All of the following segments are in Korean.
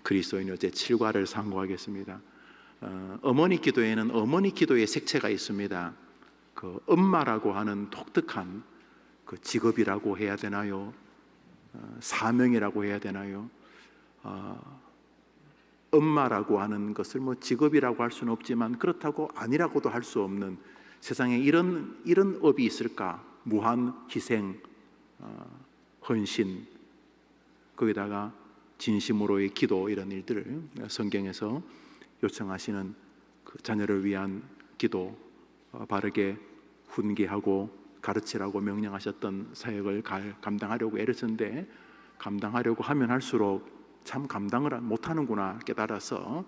그리스도인의 제7과를 상고하겠습니다. 어머니 기도에는 어머니 기도의 색채가 있습니다. 그 엄마라고 하는 독특한 그 직업이라고 해야 되나요? 사명이라고 해야 되나요? 엄마라고 하는 것을 뭐 직업이라고 할 수는 없지만 그렇다고 아니라고도 할 수 없는 세상에 이런 업이 있을까? 무한 희생, 헌신, 거기다가 진심으로의 기도, 이런 일들을 성경에서 요청하시는 그 자녀를 위한 기도, 바르게 훈계하고 가르치라고 명령하셨던 사역을 감당하려고 애를 쓰는데, 감당하려고 하면 할수록 참 감당을 못하는구나 깨달아서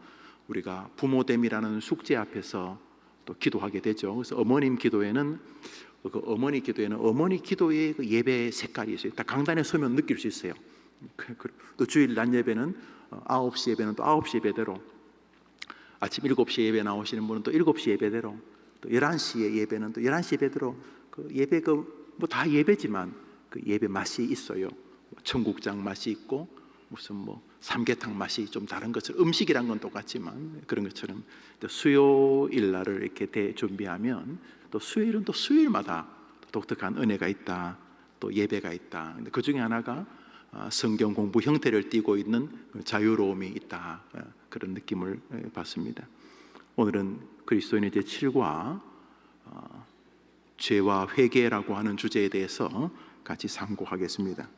우리가 부모됨이라는 숙제 앞에서 또 기도하게 되죠. 그래서 어머니 기도에는 어머니 기도의 그 예배 색깔이 있어요. 딱 강단에 서면 느낄 수 있어요. 또 주일 낮 예배는 9시 예배는 또 9시 예배대로, 아침 7시 예배 나오시는 분은 또 7시 예배대로, 또 11시에 예배는 또 11시 예배대로, 그 예배 뭐 다 예배지만 그 예배 맛이 있어요. 청국장 맛이 있고 무슨 뭐 삼계탕 맛이 좀 다른 것처럼, 음식이란 건 똑같지만 그런 것처럼 또 수요일 날을 이렇게 대준비하면 또 수요일은 또 수요일마다 독특한 은혜가 있다, 또 예배가 있다. 근데 그 중에 하나가 성경 공부 형태를 띠고 있는 자유로움이 있다, 그런 느낌을 받습니다. 오늘은 그리스도인의 제7과 죄와 회개라고 하는 주제에 대해서 같이 상고하겠습니다.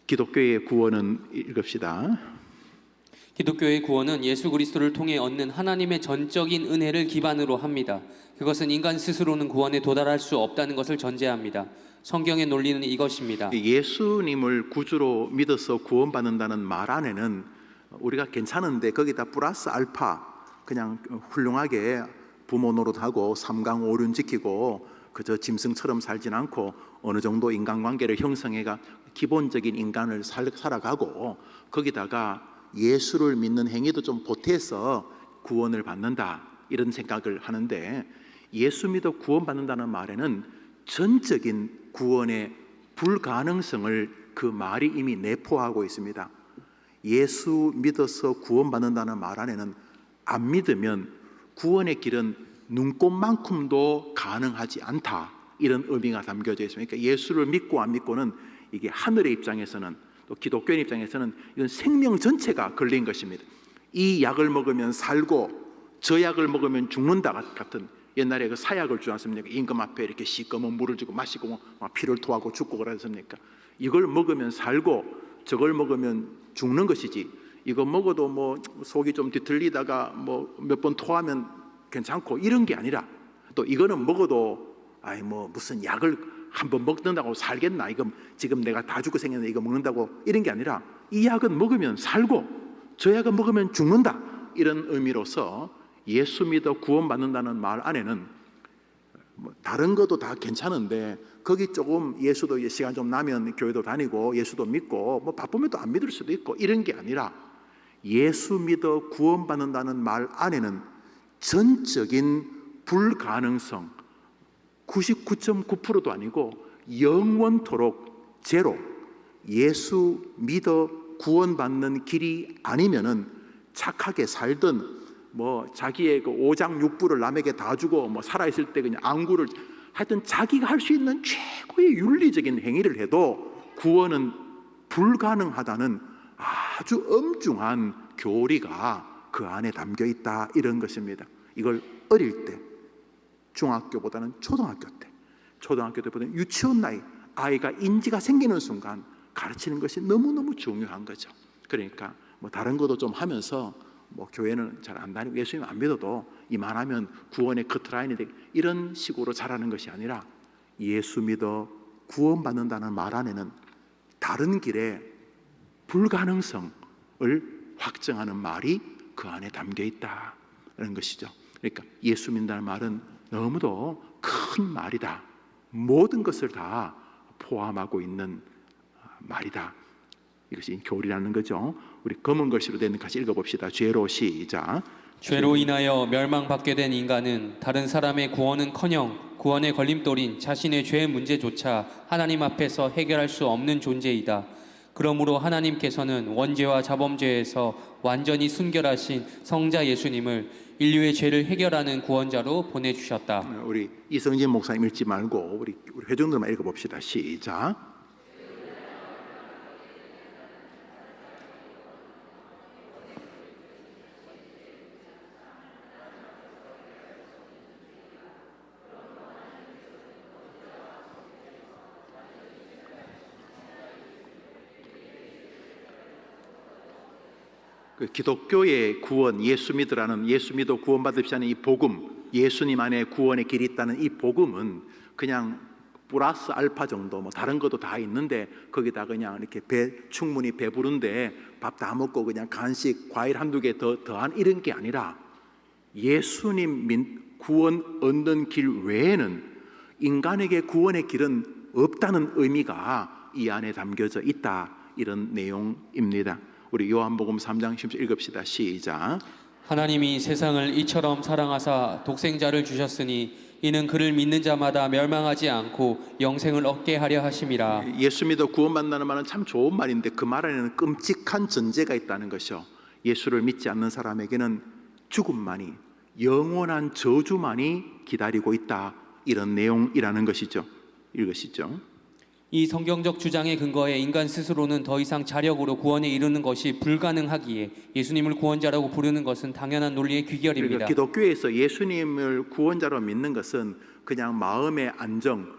기독교의 구원은 읽읍시다. 기독교의 구원은 예수 그리스도를 통해 얻는 하나님의 전적인 은혜를 기반으로 합니다. 그것은 인간 스스로는 구원에 도달할 수 없다는 것을 전제합니다. 성경의 논리는 이것입니다. 예수님을 구주로 믿어서 구원받는다는 말 안에는 우리가 괜찮은데 거기다 플러스 알파, 그냥 훌륭하게 부모 노릇하고 삼강 오륜 지키고 그저 짐승처럼 살진 않고 어느 정도 인간관계를 형성해가 기본적인 인간을 살아가고 거기다가 예수를 믿는 행위도 좀 보태서 구원을 받는다, 이런 생각을 하는데, 예수 믿어 구원받는다는 말에는 전적인 구원의 불가능성을 그 말이 이미 내포하고 있습니다. 예수 믿어서 구원받는다는 말 안에는 안 믿으면 구원의 길은 눈꼽만큼도 가능하지 않다, 이런 의미가 담겨져 있습니다. 그러니까 예수를 믿고 안 믿고는 이게 하늘의 입장에서는, 또 기독교인 입장에서는 이건 생명 전체가 걸린 것입니다. 이 약을 먹으면 살고 저 약을 먹으면 죽는다 같은, 옛날에 그 사약을 주지 않습니까? 임금 앞에 이렇게 시꺼먼 물을 주고 마시고 막 피를 토하고 죽고 그러지 않습니까? 이걸 먹으면 살고 저걸 먹으면 죽는 것이지, 이거 먹어도 뭐 속이 좀 뒤틀리다가 뭐 몇 번 토하면 괜찮고 이런 게 아니라, 또 이거는 먹어도 아이 뭐 무슨 약을 한번 먹는다고 살겠나, 이거 지금 내가 다 죽고 생겼는데 이거 먹는다고, 이런 게 아니라 이 약은 먹으면 살고 저 약은 먹으면 죽는다, 이런 의미로서 예수 믿어 구원받는다는 말 안에는 뭐 다른 것도 다 괜찮은데 거기 조금 예수도 시간 좀 나면 교회도 다니고 예수도 믿고 뭐 바쁘면 또 안 믿을 수도 있고 이런 게 아니라, 예수 믿어 구원받는다는 말 안에는 전적인 불가능성, 99.9%도 아니고 영원토록 제로, 예수 믿어 구원받는 길이 아니면은 착하게 살든 뭐 자기의 그 오장육부를 남에게 다 주고 뭐 살아있을 때 그냥 안구를, 하여튼 자기가 할 수 있는 최고의 윤리적인 행위를 해도 구원은 불가능하다는 아주 엄중한 교리가 그 안에 담겨 있다, 이런 것입니다. 이걸 어릴 때, 중학교보다는 초등학교 때보다는 유치원 나이, 아이가 인지가 생기는 순간 가르치는 것이 너무너무 중요한 거죠. 그러니까 뭐 다른 것도 좀 하면서 뭐 교회는 잘 안 다니고 예수님 안 믿어도 이만하면 구원의 커트라인이 되고 이런 식으로 자라는 것이 아니라, 예수 믿어 구원받는다는 말 안에는 다른 길에 불가능성을 확정하는 말이 그 안에 담겨 있다는 것이죠. 그러니까 예수 믿는다는 말은 너무도 큰 말이다, 모든 것을 다 포함하고 있는 말이다, 이것이 교리라는 거죠. 우리 검은 글씨로 된 같이 읽어봅시다. 죄로, 시작. 죄로 인하여 멸망받게 된 인간은 다른 사람의 구원은커녕 구원의 걸림돌인 자신의 죄의 문제조차 하나님 앞에서 해결할 수 없는 존재이다. 그러므로 하나님께서는 원죄와 자범죄에서 완전히 순결하신 성자 예수님을 인류의 죄를 해결하는 구원자로 보내주셨다. 우리 이성진 목사님 읽지 말고 우리 회중들만 읽어봅시다. 시작. 그 기독교의 구원, 예수 믿으라는, 예수 믿어 구원받으시는 이 복음, 예수님 안에 구원의 길이 있다는 이 복음은 그냥 플러스 알파 정도, 뭐 다른 것도 다 있는데 거기다 그냥 이렇게 충분히 배부른데 밥 다 먹고 그냥 간식, 과일 한두 개 더한 이런 게 아니라 예수님 구원 얻는 길 외에는 인간에게 구원의 길은 없다는 의미가 이 안에 담겨져 있다, 이런 내용입니다. 우리 요한복음 3장 10절 읽읍시다. 시작. 하나님이 세상을 이처럼 사랑하사 독생자를 주셨으니 이는 그를 믿는 자마다 멸망하지 않고 영생을 얻게 하려 하심이라. 예수 믿어 구원받는다는 말은 참 좋은 말인데 그 말 안에는 끔찍한 전제가 있다는 것이요. 예수를 믿지 않는 사람에게는 죽음만이, 영원한 저주만이 기다리고 있다, 이런 내용이라는 것이죠. 읽으시죠. 이 성경적 주장의 근거에 인간 스스로는 더 이상 자력으로 구원에 이르는 것이 불가능하기에 예수님을 구원자라고 부르는 것은 당연한 논리의 귀결입니다. 그러니까 기독교에서 예수님을 구원자로 믿는 것은 그냥 마음의 안정,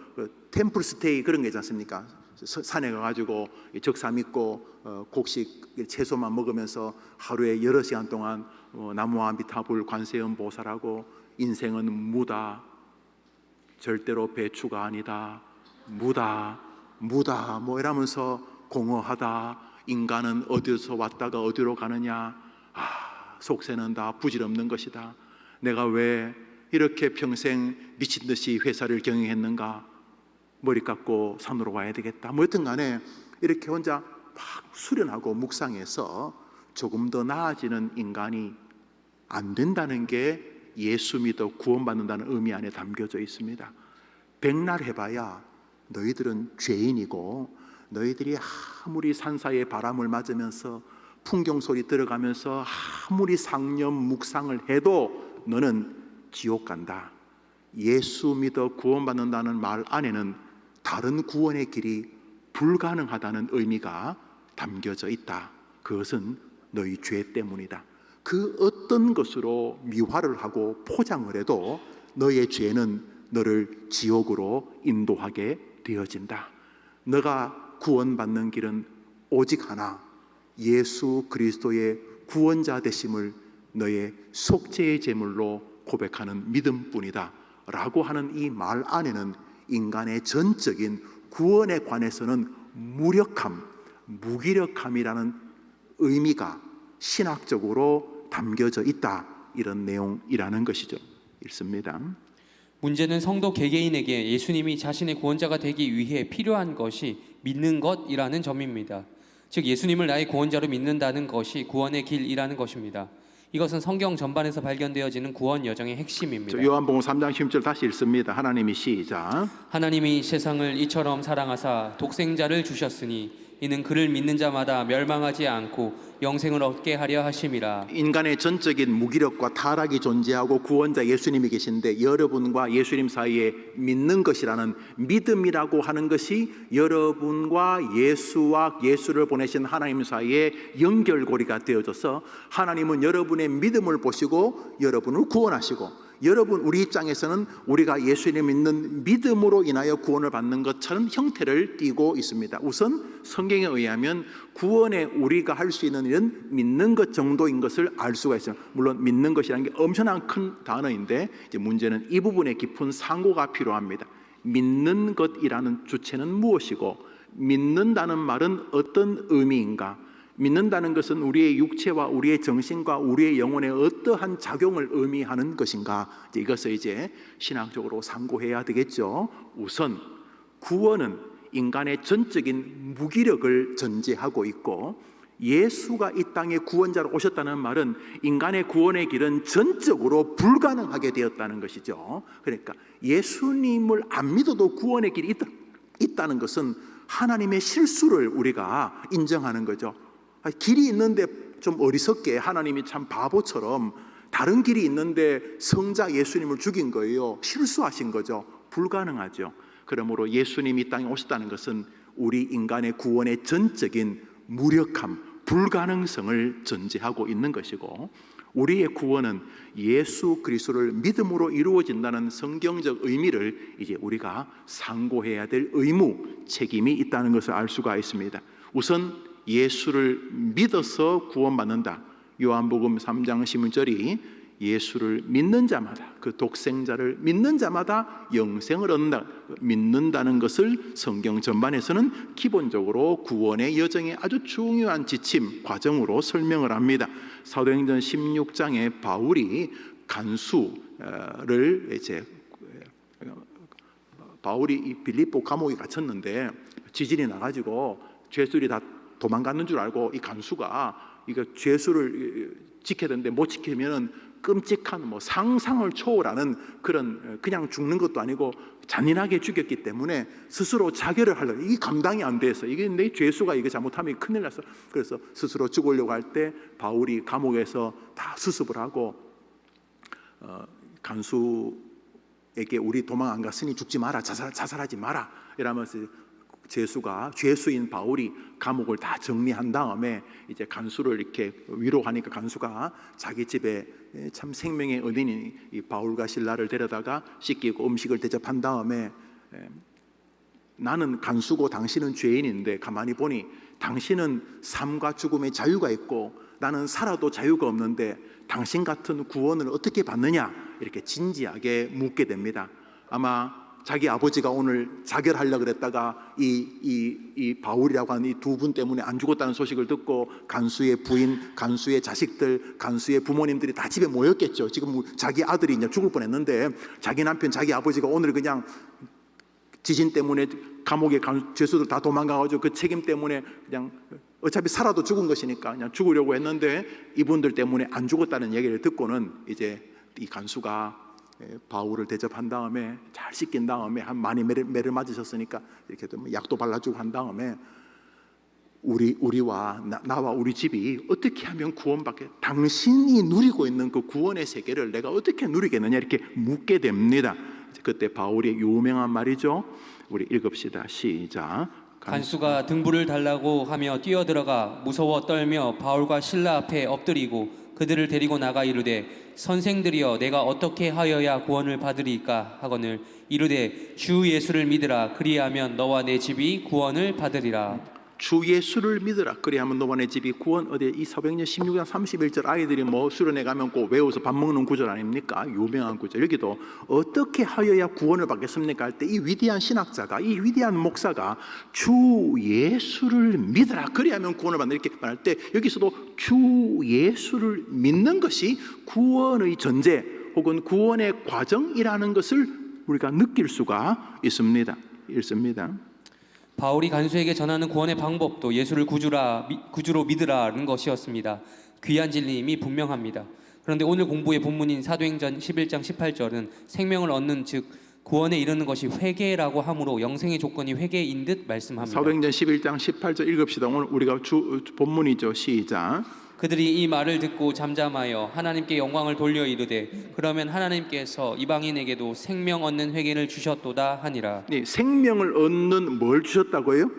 템플 스테이 그런 게 있지 않습니까? 산에 가가지고 적사 믿고 곡식 채소만 먹으면서 하루에 여러 시간 동안 나무와 미타불 관세음 보살하고 인생은 무다, 절대로 배추가 아니다, 무다 뭐 이러면서 공허하다, 인간은 어디서 왔다가 어디로 가느냐, 속세는 다 부질없는 것이다, 내가 왜 이렇게 평생 미친 듯이 회사를 경영했는가, 머리 깎고 산으로 와야 되겠다, 뭐 여튼 간에 이렇게 혼자 막 수련하고 묵상해서 조금 더 나아지는 인간이 안 된다는 게 예수 믿어 구원받는다는 의미 안에 담겨져 있습니다. 백날 해봐야 너희들은 죄인이고, 너희들이 아무리 산사의 바람을 맞으면서 풍경 소리 들어가면서 아무리 상념 묵상을 해도 너는 지옥 간다. 예수 믿어 구원받는다는 말 안에는 다른 구원의 길이 불가능하다는 의미가 담겨져 있다. 그것은 너희 죄 때문이다. 그 어떤 것으로 미화를 하고 포장을 해도 너의 죄는 너를 지옥으로 인도하게 되어진다. 너가 구원받는 길은 오직 하나, 예수 그리스도의 구원자 되심을 너의 속죄의 제물로 고백하는 믿음뿐이다 라고 하는 이 말 안에는 인간의 전적인 구원에 관해서는 무기력함이라는 의미가 신학적으로 담겨져 있다, 이런 내용이라는 것이죠. 읽습니다. 문제는 성도 개개인에게 예수님이 자신의 구원자가 되기 위해 필요한 것이 믿는 것이라는 점입니다. 즉 예수님을 나의 구원자로 믿는다는 것이 구원의 길이라는 것입니다. 이것은 성경 전반에서 발견되어지는 구원 여정의 핵심입니다. 요한복음 3장 10절 다시 읽습니다. 하나님이 시작. 하나님이 세상을 이처럼 사랑하사 독생자를 주셨으니 이는 그를 믿는 자마다 멸망하지 않고 영생을 얻게 하려 하심이라. 인간의 전적인 무기력과 타락이 존재하고 구원자 예수님이 계신데 여러분과 예수님 사이에 믿는 것이라는 믿음이라고 하는 것이 여러분과 예수와 예수를 보내신 하나님 사이에 연결고리가 되어져서 하나님은 여러분의 믿음을 보시고 여러분을 구원하시고, 여러분 우리 입장에서는 우리가 예수님 믿는 믿음으로 인하여 구원을 받는 것처럼 형태를 띠고 있습니다. 우선 성경에 의하면 구원에 우리가 할 수 있는 일은 믿는 것 정도인 것을 알 수가 있어요. 물론 믿는 것이라는 게 엄청난 큰 단어인데 이제 문제는 이 부분에 깊은 상고가 필요합니다. 믿는 것이라는 주체는 무엇이고 믿는다는 말은 어떤 의미인가? 믿는다는 것은 우리의 육체와 우리의 정신과 우리의 영혼에 어떠한 작용을 의미하는 것인가? 이것을 이제 신학적으로 상고해야 되겠죠. 우선 구원은 인간의 전적인 무기력을 전제하고 있고, 예수가 이 땅에 구원자로 오셨다는 말은 인간의 구원의 길은 전적으로 불가능하게 되었다는 것이죠. 그러니까 예수님을 안 믿어도 구원의 길이 있다는 것은 하나님의 실수를 우리가 인정하는 거죠. 길이 있는데 좀 어리석게 하나님이 참 바보처럼 다른 길이 있는데 성자 예수님을 죽인 거예요. 실수하신 거죠. 불가능하죠. 그러므로 예수님이 이 땅에 오셨다는 것은 우리 인간의 구원의 전적인 무력함, 불가능성을 전제하고 있는 것이고, 우리의 구원은 예수 그리스도를 믿음으로 이루어진다는 성경적 의미를 이제 우리가 상고해야 될 의무, 책임이 있다는 것을 알 수가 있습니다. 우선 예수를 믿어서 구원받는다. 요한복음 3장 11절이 예수를 믿는 자마다, 그 독생자를 믿는 자마다 영생을 얻는다. 믿는다는 것을 성경 전반에서는 기본적으로 구원의 여정의 아주 중요한 지침, 과정으로 설명을 합니다. 사도행전 16장에 바울이 간수를 이제 바울이 빌립보 감옥에 갇혔는데 지진이 나가지고 죄수들이 다 도망갔는 줄 알고 이 간수가 이거 죄수를 지켜야 되는데 못 지키면은 끔찍한 상상을 초월하는 그런, 그냥 죽는 것도 아니고 잔인하게 죽였기 때문에 스스로 자결을 하려고, 이게 감당이 안 돼서, 이게 내 죄수가 이거 잘못하면 큰일 났어. 그래서 스스로 죽으려고 할 때 바울이 감옥에서 다 수습을 하고 간수에게 우리 도망 안 갔으니 죽지 마라, 자살하지 마라 이러면서 죄수인 바울이 감옥을 다 정리한 다음에 이제 간수를 이렇게 위로하니까 간수가 자기 집에 참 생명의 은인인 이 바울과 실라를 데려다가 씻기고 음식을 대접한 다음에, 나는 간수고 당신은 죄인인데 가만히 보니 당신은 삶과 죽음의 자유가 있고 나는 살아도 자유가 없는데 당신 같은 구원을 어떻게 받느냐, 이렇게 진지하게 묻게 됩니다. 아마 자기 아버지가 오늘 자결하려고 그랬다가 이 바울이라고 하는 이 두 분 때문에 안 죽었다는 소식을 듣고 간수의 부인, 간수의 자식들, 간수의 부모님들이 다 집에 모였겠죠. 지금 자기 아들이 이제 죽을 뻔했는데 자기 남편, 자기 아버지가 오늘 그냥 지진 때문에 감옥에 죄수들 다 도망가가지고 그 책임 때문에 그냥 어차피 살아도 죽은 것이니까 그냥 죽으려고 했는데 이분들 때문에 안 죽었다는 얘기를 듣고는 이제 이 간수가 바울을 대접한 다음에 잘 씻긴 다음에 많이 매를 맞으셨으니까 이렇게 약도 발라주고 한 다음에 우리와 나와 우리 집이 어떻게 하면 구원받게, 당신이 누리고 있는 그 구원의 세계를 내가 어떻게 누리겠느냐 이렇게 묻게 됩니다. 그때 바울의 유명한 말이죠. 우리 읽읍시다. 시작. 간수가 등불을 달라고 하며 뛰어들어가 무서워 떨며 바울과 실라 앞에 엎드리고 그들을 데리고 나가 이르되 선생들이여 내가 어떻게 하여야 구원을 받으리까 하거늘 이르되 주 예수를 믿으라 그리하면 너와 내 집이 구원을 받으리라. 주 예수를 믿으라 그리하면 너와 내 집이 구원. 어디 이 사도행전 16장 31절 아이들이 수련회 가면 꼭 외워서 밥 먹는 구절 아닙니까? 유명한 구절. 여기도 어떻게 하여야 구원을 받겠습니까 할 때 이 위대한 신학자가, 이 위대한 목사가 주 예수를 믿으라 그리하면 구원을 받는다 이렇게 말할 때 여기서도 주 예수를 믿는 것이 구원의 전제 혹은 구원의 과정이라는 것을 우리가 느낄 수가 있습니다. 바울이 간수에게 전하는 구원의 방법도 예수를 구주로 믿으라는 것이었습니다. 귀한 진리임이 분명합니다. 그런데 오늘 공부의 본문인 사도행전 11장 18절은 생명을 얻는 즉 구원에 이르는 것이 회개라고 하므로 영생의 조건이 회개인 듯 말씀합니다. 사도행전 11장 18절 읽읍시다. 오늘 우리가 본문이죠. 시작. 그들이 이 말을 듣고 잠잠하여 하나님께 영광을 돌려 이르되 그러면 하나님께서 이방인에게도 생명 얻는 회개를 주셨도다 하니라. 네, 생명을 얻는 뭘 주셨다고요?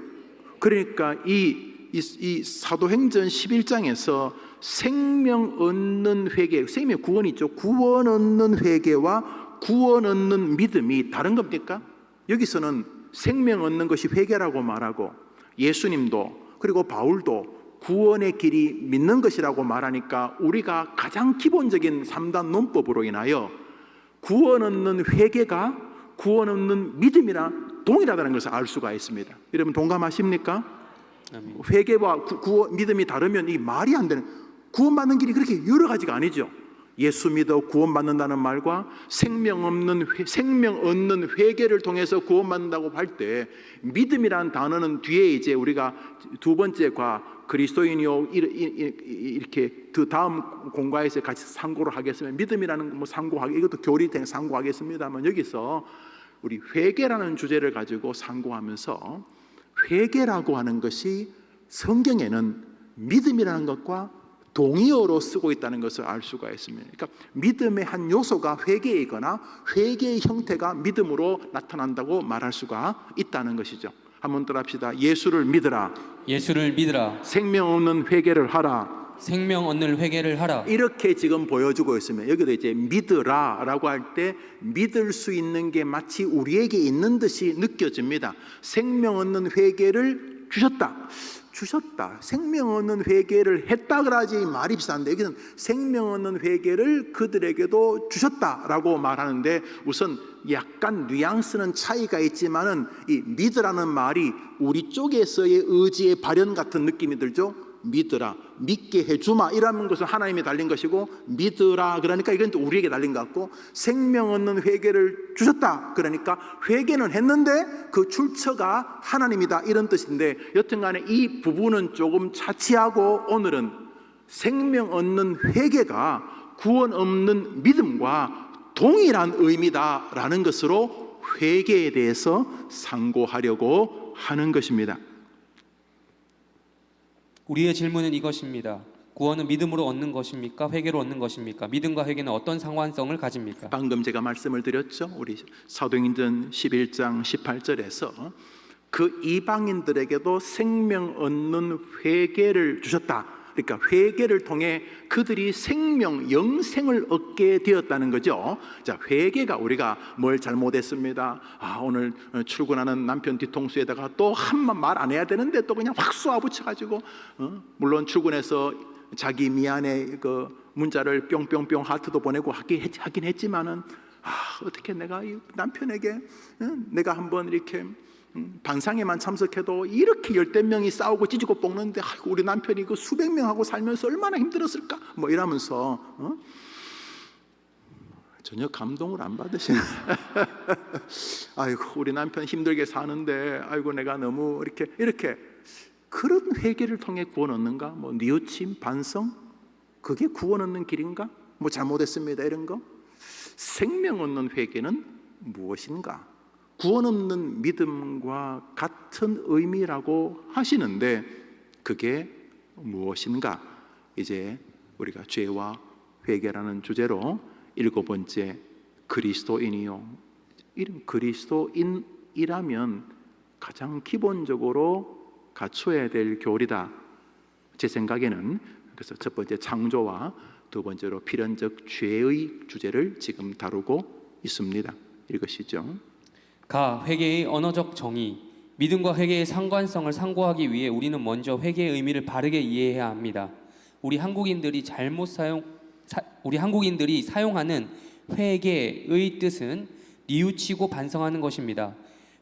그러니까 이 사도행전 11장에서 생명 얻는 회개, 생명 구원이 있죠. 구원 얻는 회개와 구원 얻는 믿음이 다른 겁니까? 여기서는 생명 얻는 것이 회개라고 말하고 예수님도 그리고 바울도 구원의 길이 믿는 것이라고 말하니까 우리가 가장 기본적인 3단 논법으로 인하여 구원 얻는 회개가 구원 얻는 믿음이랑 동일하다는 것을 알 수가 있습니다. 여러분 동감하십니까? 아멘. 회개와 구원, 믿음이 다르면 이 말이 안 되는, 구원받는 길이 그렇게 여러 가지가 아니죠. 예수 믿어 구원받는다는 말과 생명 얻는 회개를 통해서 구원받는다고 할 때 믿음이라는 단어는 뒤에 이제 우리가 두 번째 그리스도인이요 이렇게 그 다음 공과에서 같이 상고를 하겠으면 믿음이라는 상고하기, 이것도 교리된 상고하겠습니다만 여기서 우리 회개라는 주제를 가지고 상고하면서 회개라고 하는 것이 성경에는 믿음이라는 것과 동의어로 쓰고 있다는 것을 알 수가 있습니다. 그러니까 믿음의 한 요소가 회개이거나 회개의 형태가 믿음으로 나타난다고 말할 수가 있다는 것이죠. 한번 따라합시다. 예수를 믿으라. 예수를 믿으라. 생명 없는 회개를 하라. 생명 얻는 회개를 하라. 이렇게 지금 보여주고 있으면 여기도 이제 믿으라라고 할 때 믿을 수 있는 게 마치 우리에게 있는 듯이 느껴집니다. 생명 얻는 회개를 주셨다. 생명 얻는 회개를 했다 그러지 말이 비슷한데 여기는 생명 얻는 회개를 그들에게도 주셨다라고 말하는데 우선 약간 뉘앙스는 차이가 있지만은 이 믿으라는 말이 우리 쪽에서의 의지의 발현 같은 느낌이 들죠. 믿으라, 믿게 해주마 이라는 것은 하나님이 달린 것이고 믿으라 그러니까 이건 또 우리에게 달린 것 같고 생명 얻는 회개를 주셨다 그러니까 회개는 했는데 그 출처가 하나님이다 이런 뜻인데 여튼간에 이 부분은 조금 차치하고 오늘은 생명 얻는 회개가 구원 없는 믿음과 동일한 의미다라는 것으로 회개에 대해서 상고하려고 하는 것입니다. 우리의 질문은 이것입니다. 구원은 믿음으로 얻는 것입니까? 회개로 얻는 것입니까? 믿음과 회개는 어떤 상관성을 가집니까? 방금 제가 말씀을 드렸죠. 우리 사도행전 11장 18절에서 그 이방인들에게도 생명 얻는 회개를 주셨다. 그러니까 회개를 통해 그들이 생명, 영생을 얻게 되었다는 거죠. 자, 회개가 우리가 뭘 잘못했습니다. 오늘 출근하는 남편 뒤통수에다가 또 한번 말 안 해야 되는데 또 그냥 확 쏘아붙여가지고 물론 출근해서 자기 미안해 그 문자를 뿅뿅뿅 하트도 보내고 하긴 했지만은 어떻게 내가 이 남편에게 내가 한번 이렇게 반상회만 참석해도 이렇게 열댓 명이 싸우고 찢고 볶는데 우리 남편이 그 수백 명하고 살면서 얼마나 힘들었을까 뭐 이러면서 전혀 감동을 안 받으시네. 아이고 우리 남편 힘들게 사는데 아이고 내가 너무 이렇게 그런 회개를 통해 구원 얻는가? 뭐 뉘우침, 반성 그게 구원 얻는 길인가? 뭐 잘못했습니다 이런 거. 생명 얻는 회개는 무엇인가? 구원 없는 믿음과 같은 의미라고 하시는데 그게 무엇인가? 이제 우리가 죄와 회개라는 주제로 7번째 그리스도인이요. 이런 그리스도인이라면 가장 기본적으로 갖춰야 될 교리다. 제 생각에는 그래서 첫 번째 창조와 두 번째로 필연적 죄의 주제를 지금 다루고 있습니다. 이것이죠. 회개의 언어적 정의, 믿음과 회개의 상관성을 상고하기 위해 우리는 먼저 회개의 의미를 바르게 이해해야 합니다. 우리 한국인들이 사용하는 회개의 뜻은 뉘우치고 반성하는 것입니다.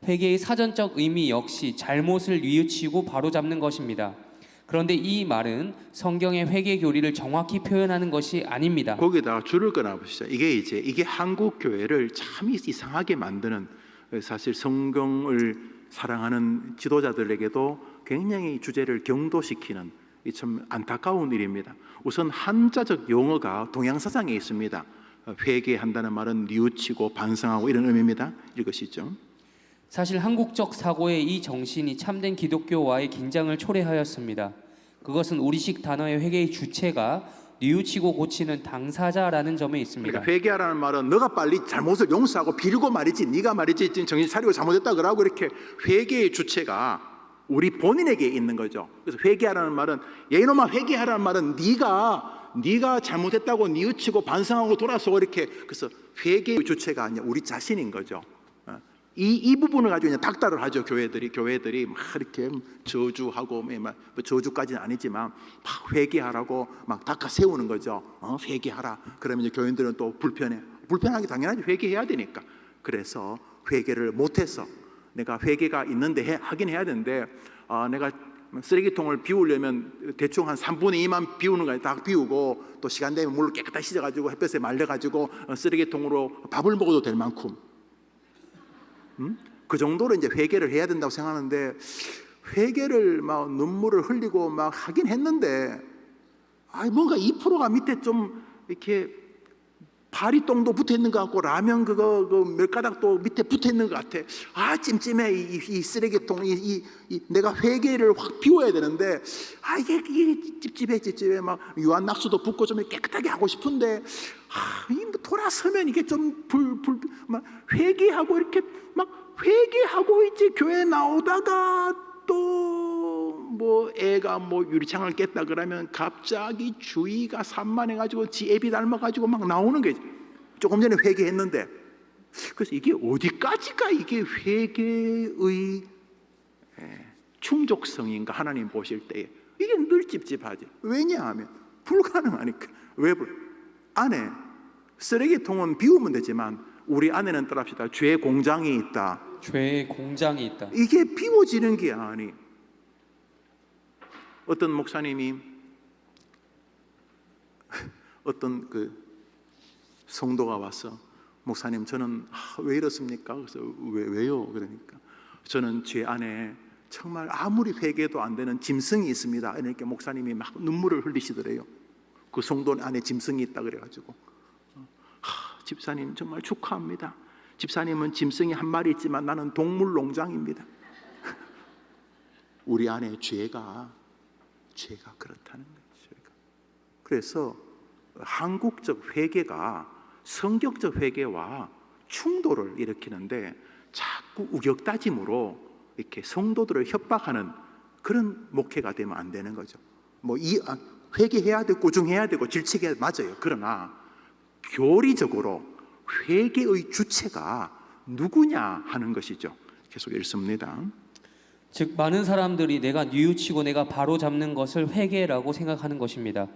회개의 사전적 의미 역시 잘못을 뉘우치고 바로잡는 것입니다. 그런데 이 말은 성경의 회개 교리를 정확히 표현하는 것이 아닙니다. 거기다가 줄을 끊어 보시죠. 이게 한국 교회를 참 이상하게 만드는 사실 성경을 사랑하는 지도자들에게도 굉장히 주제를 경도시키는 참 안타까운 일입니다. 우선 한자적 용어가 동양 사상에 있습니다. 회개한다는 말은 뉘우치고 반성하고 이런 의미입니다. 이것이죠. 사실 한국적 사고의 이 정신이 참된 기독교와의 긴장을 초래하였습니다. 그것은 우리식 단어의 회개의 주체가 뉘우치고 고치는 당사자라는 점에 있습니다. 그러니까 회개하라는 말은 너가 빨리 잘못을 용서하고 빌고 말이지 네가 말이지 정신 차리고 잘못했다 그러고 이렇게 회개의 주체가 우리 본인에게 있는 거죠. 그래서 회개하라는 말은 야 이놈아 회개하라는 말은 네가 잘못했다고 뉘우치고 반성하고 돌아서고 이렇게 그래서 회개의 주체가 아니라 우리 자신인 거죠. 이 부분을 가지고 이제 닥달을 하죠. 교회들이 막 이렇게 저주하고 뭐 저주까지는 아니지만 막 회개하라고 막 닦아 세우는 거죠. 회개하라. 그러면 이제 교인들은 또 불편하게 당연하지 회개해야 되니까. 그래서 회개를 못해서 내가 회개가 있는데 하긴 해야 되는데 내가 쓰레기통을 비우려면 대충 한 3분의 2만 비우는 거예요. 다 비우고 또 시간 되면 물로 깨끗하게 씻어가지고 햇볕에 말려가지고 쓰레기통으로 밥을 먹어도 될 만큼. 그 정도로 이제 회개를 해야 된다고 생각하는데 회개를 막 눈물을 흘리고 막 하긴 했는데 뭔가 2%가 밑에 좀 이렇게 파리똥도 붙어 있는 것 같고 라면 그거 그 멸가닥도 밑에 붙어 있는 것 같아. 아 찜찜해. 이 쓰레기통 내가 회개를 확 비워야 되는데 이게 찝찝해. 막 유한낙수도 붓고 좀 깨끗하게 하고 싶은데 이 돌아서면 이게 좀 막 회개하고 이렇게 막 회개하고 이제 교회 나오다가 또 뭐 애가 뭐 유리창을 깼다 그러면 갑자기 주의가 산만해가지고 지 애비 닮아가지고 막 나오는 게 조금 전에 회개했는데, 그래서 이게 어디까지가 이게 회개의 충족성인가 하나님 보실 때에 이게 늘 찝찝하지. 왜냐하면 불가능하니까. 안에 쓰레기통은 비우면 되지만 우리 안에는 따라합시다. 죄 공장이 있다. 죄의 공장이 있다. 이게 비워지는 게 아니. 어떤 목사님이 어떤 그 성도가 와서 목사님 저는 왜 이렇습니까? 그래서 왜요? 그러니까 저는 죄 안에 정말 아무리 회개도 안 되는 짐승이 있습니다. 이렇게 목사님이 막 눈물을 흘리시더래요. 그 성도 안에 짐승이 있다 그래가지고 집사님 정말 축하합니다. 집사님은 짐승이 한 마리 있지만 나는 동물 농장입니다. 우리 안에 죄가 그렇다는 거죠. 그래서 한국적 회개가 성격적 회개와 충돌을 일으키는데 자꾸 우격다짐으로 이렇게 성도들을 협박하는 그런 목회가 되면 안 되는 거죠. 회개해야 되고 꾸중해야 되고 질책해야 맞아요. 그러나 교리적으로 회개의 주체가 누구냐 하는 것이죠. 계속 읽습니다. 즉 많은 사람들이 내가 뉘우치고 내가 바로 잡는 것을 회개라고 생각하는 것입니다.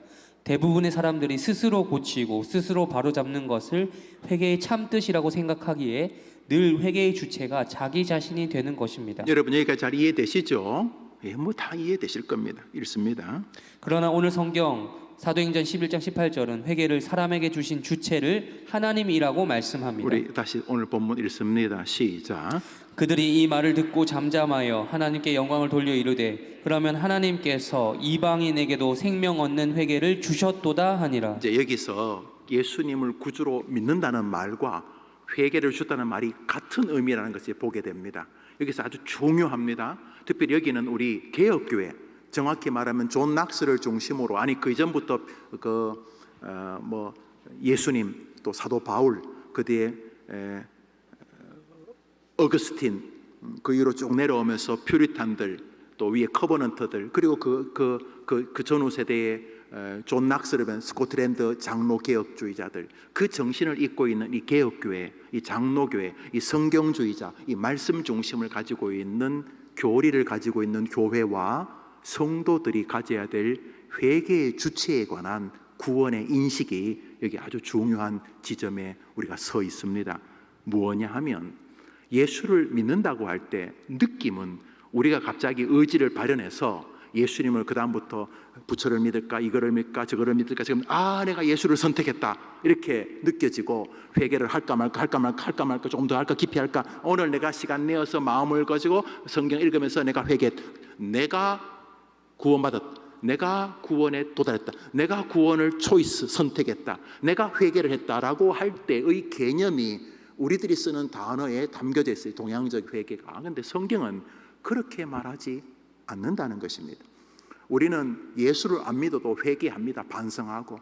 대부분의 사람들이 스스로 고치고 스스로 바로 잡는 것을 회개의 참뜻이라고 생각하기에 늘 회개의 주체가 자기 자신이 되는 것입니다. 여러분 여기까지 잘 이해되시죠? 다 이해되실 겁니다. 읽습니다. 그러나 오늘 성경 사도행전 11장 18절은 회개를 사람에게 주신 주체를 하나님이라고 말씀합니다. 우리 다시 오늘 본문 읽습니다. 시작. 그들이 이 말을 듣고 잠잠하여 하나님께 영광을 돌려 이르되 그러면 하나님께서 이방인에게도 생명 얻는 회개를 주셨도다 하니라. 이제 여기서 예수님을 구주로 믿는다는 말과 회개를 주다는 말이 같은 의미라는 것을 보게 됩니다. 여기서 아주 중요합니다. 특별히 여기는 우리 개혁교회, 정확히 말하면 존 낙스를 중심으로 그 이전부터 예수님 또 사도 바울 그 뒤에 어거스틴 그 위로 쭉 내려오면서 퓨리탄들 또 위에 커버넌트들 그리고 그 전후 세대의 존 낙스르벤 스코틀랜드 장로 개혁주의자들 그 정신을 잇고 있는 이 개혁교회, 이 장로교회, 이 성경주의자, 이 말씀 중심을 가지고 있는 교리를 가지고 있는 교회와 성도들이 가져야 될 회개의 주체에 관한 구원의 인식이 여기 아주 중요한 지점에 우리가 서 있습니다. 무엇냐 하면 예수를 믿는다고 할 때 느낌은 우리가 갑자기 의지를 발현해서 예수님을 그 다음부터 부처를 믿을까 이거를 믿을까 저거를 믿을까 지금 내가 예수를 선택했다 이렇게 느껴지고 회개를 할까 말까 조금 더 할까 깊이 할까 오늘 내가 시간 내어서 마음을 가지고 성경 읽으면서 내가 회개했다 내가 구원받았다 내가 구원에 도달했다 내가 구원을 초이스 선택했다 내가 회개를 했다라고 할 때의 개념이 우리들이 쓰는 단어에 담겨져 있어요. 동양적 회개가. 그런데 성경은 그렇게 말하지 않는다는 것입니다. 우리는 예수를 안 믿어도 회개합니다. 반성하고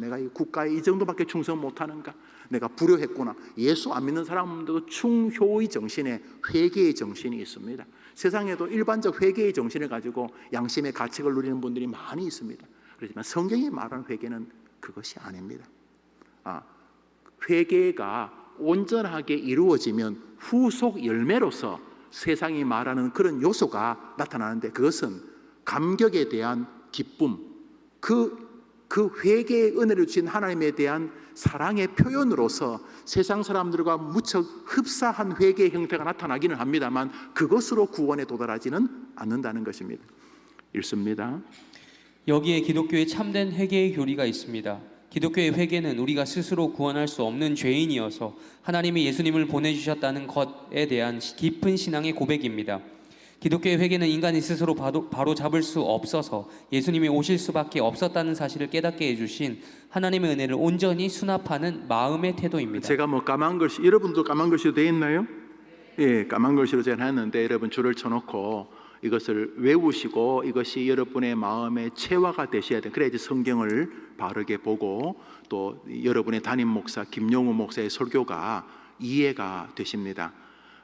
내가 이 국가에 이 정도밖에 충성 못하는가 내가 불효했구나. 예수 안 믿는 사람들도 충효의 정신에 회개의 정신이 있습니다. 세상에도 일반적 회개의 정신을 가지고 양심의 가책을 누리는 분들이 많이 있습니다. 그렇지만 성경이 말하는 회개는 그것이 아닙니다. 회개가 온전하게 이루어지면 후속 열매로서 세상이 말하는 그런 요소가 나타나는데 그것은 감격에 대한 기쁨, 그 회개의 은혜를 주신 하나님에 대한 사랑의 표현으로서 세상 사람들과 무척 흡사한 회개의 형태가 나타나기는 합니다만 그것으로 구원에 도달하지는 않는다는 것입니다. 읽습니다. 여기에 기독교의 참된 회개의 교리가 있습니다. 기독교의 회개는 우리가 스스로 구원할 수 없는 죄인이어서 하나님이 예수님을 보내주셨다는 것에 대한 깊은 신앙의 고백입니다. 기독교의 회개는 인간이 스스로 바로 잡을 수 없어서 예수님이 오실 수밖에 없었다는 사실을 깨닫게 해주신 하나님의 은혜를 온전히 수납하는 마음의 태도입니다. 제가 뭐 까만 글씨, 여러분도 까만 글씨로 되어 있나요? 예, 까만 글씨로 제가 했는데 여러분 줄을 쳐놓고 이것을 외우시고 이것이 여러분의 마음의 체화가 되셔야 돼요. 그래야지 성경을 바르게 보고 또 여러분의 담임 목사 김용우 목사의 설교가 이해가 되십니다.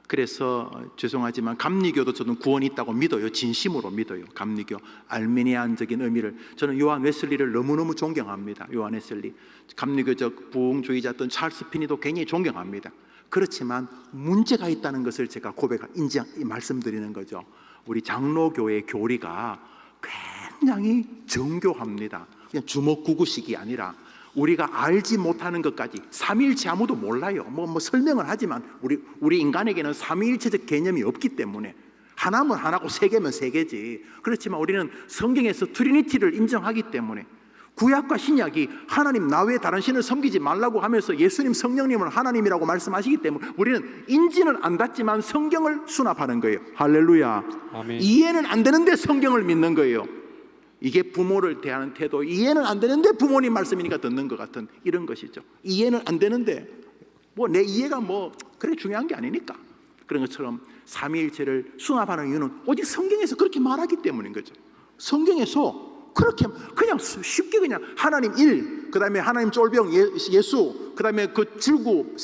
그래서 죄송하지만 감리교도 저는 구원이 있다고 믿어요. 진심으로 믿어요. 감리교 알미니안적인 의미를. 저는 요한 웨슬리를 너무너무 존경합니다. 요한 웨슬리, 감리교적 부흥주의자였던 찰스 피니도 굉장히 존경합니다. 그렇지만 문제가 있다는 것을 제가 말씀드리는 거죠. 우리 장로교의 교리가 굉장히 정교합니다. 그냥 주먹구구식이 아니라 우리가 알지 못하는 것까지, 삼위일체 아무도 몰라요. 뭐 설명을 하지만 우리 인간에게는 삼위일체적 개념이 없기 때문에 하나면 하나고 세 개면 세 개지. 그렇지만 우리는 성경에서 트리니티를 인정하기 때문에 구약과 신약이 하나님 나 외에 다른 신을 섬기지 말라고 하면서 예수님 성령님을 하나님이라고 말씀하시기 때문에 우리는 인지는 안 닿지만 성경을 수납하는 거예요. 할렐루야. 아멘. 이해는 안 되는데 성경을 믿는 거예요. 이게 부모를 대하는 태도. 이해는 안 되는데 부모님 말씀이니까 듣는 것 같은 이런 것이죠. 이해는 안 되는데 뭐 내 이해가 뭐 그래 중요한 게 아니니까. 그런 것처럼 삼위일체를 수납하는 이유는 오직 성경에서 그렇게 말하기 때문인 거죠. 성경에서 그렇게 그냥 쉽게 그냥 하나님 일, 그 다음에 하나님 쫄병 예수, 그 다음에 그 질구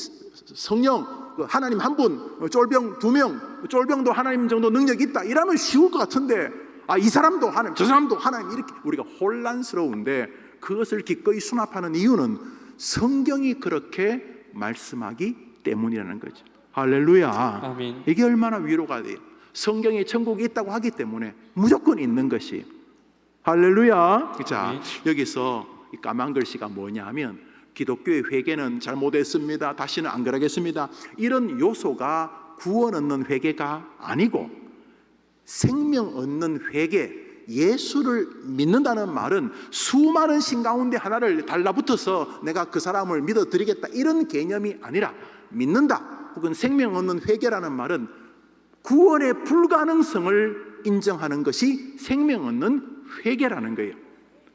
성령, 하나님 한 분, 쫄병 두 명, 쫄병도 하나님 정도 능력이 있다 이러면 쉬울 것 같은데 이 사람도 하나님, 저 사람도 하나님, 이렇게 우리가 혼란스러운데 그것을 기꺼이 수납하는 이유는 성경이 그렇게 말씀하기 때문이라는 거죠. 할렐루야. 아멘. 이게 얼마나 위로가 돼요. 성경에 천국이 있다고 하기 때문에 무조건 있는 것이. 할렐루야. 자, 여기서 이 까만 글씨가 뭐냐 하면 기독교의 회개는 잘못했습니다, 다시는 안 그러겠습니다, 이런 요소가 구원 얻는 회개가 아니고 생명 얻는 회개, 예수를 믿는다는 말은 수많은 신 가운데 하나를 달라붙어서 내가 그 사람을 믿어드리겠다 이런 개념이 아니라 믿는다 혹은 생명 얻는 회개라는 말은 구원의 불가능성을 인정하는 것이 생명 얻는 회개라는 거예요.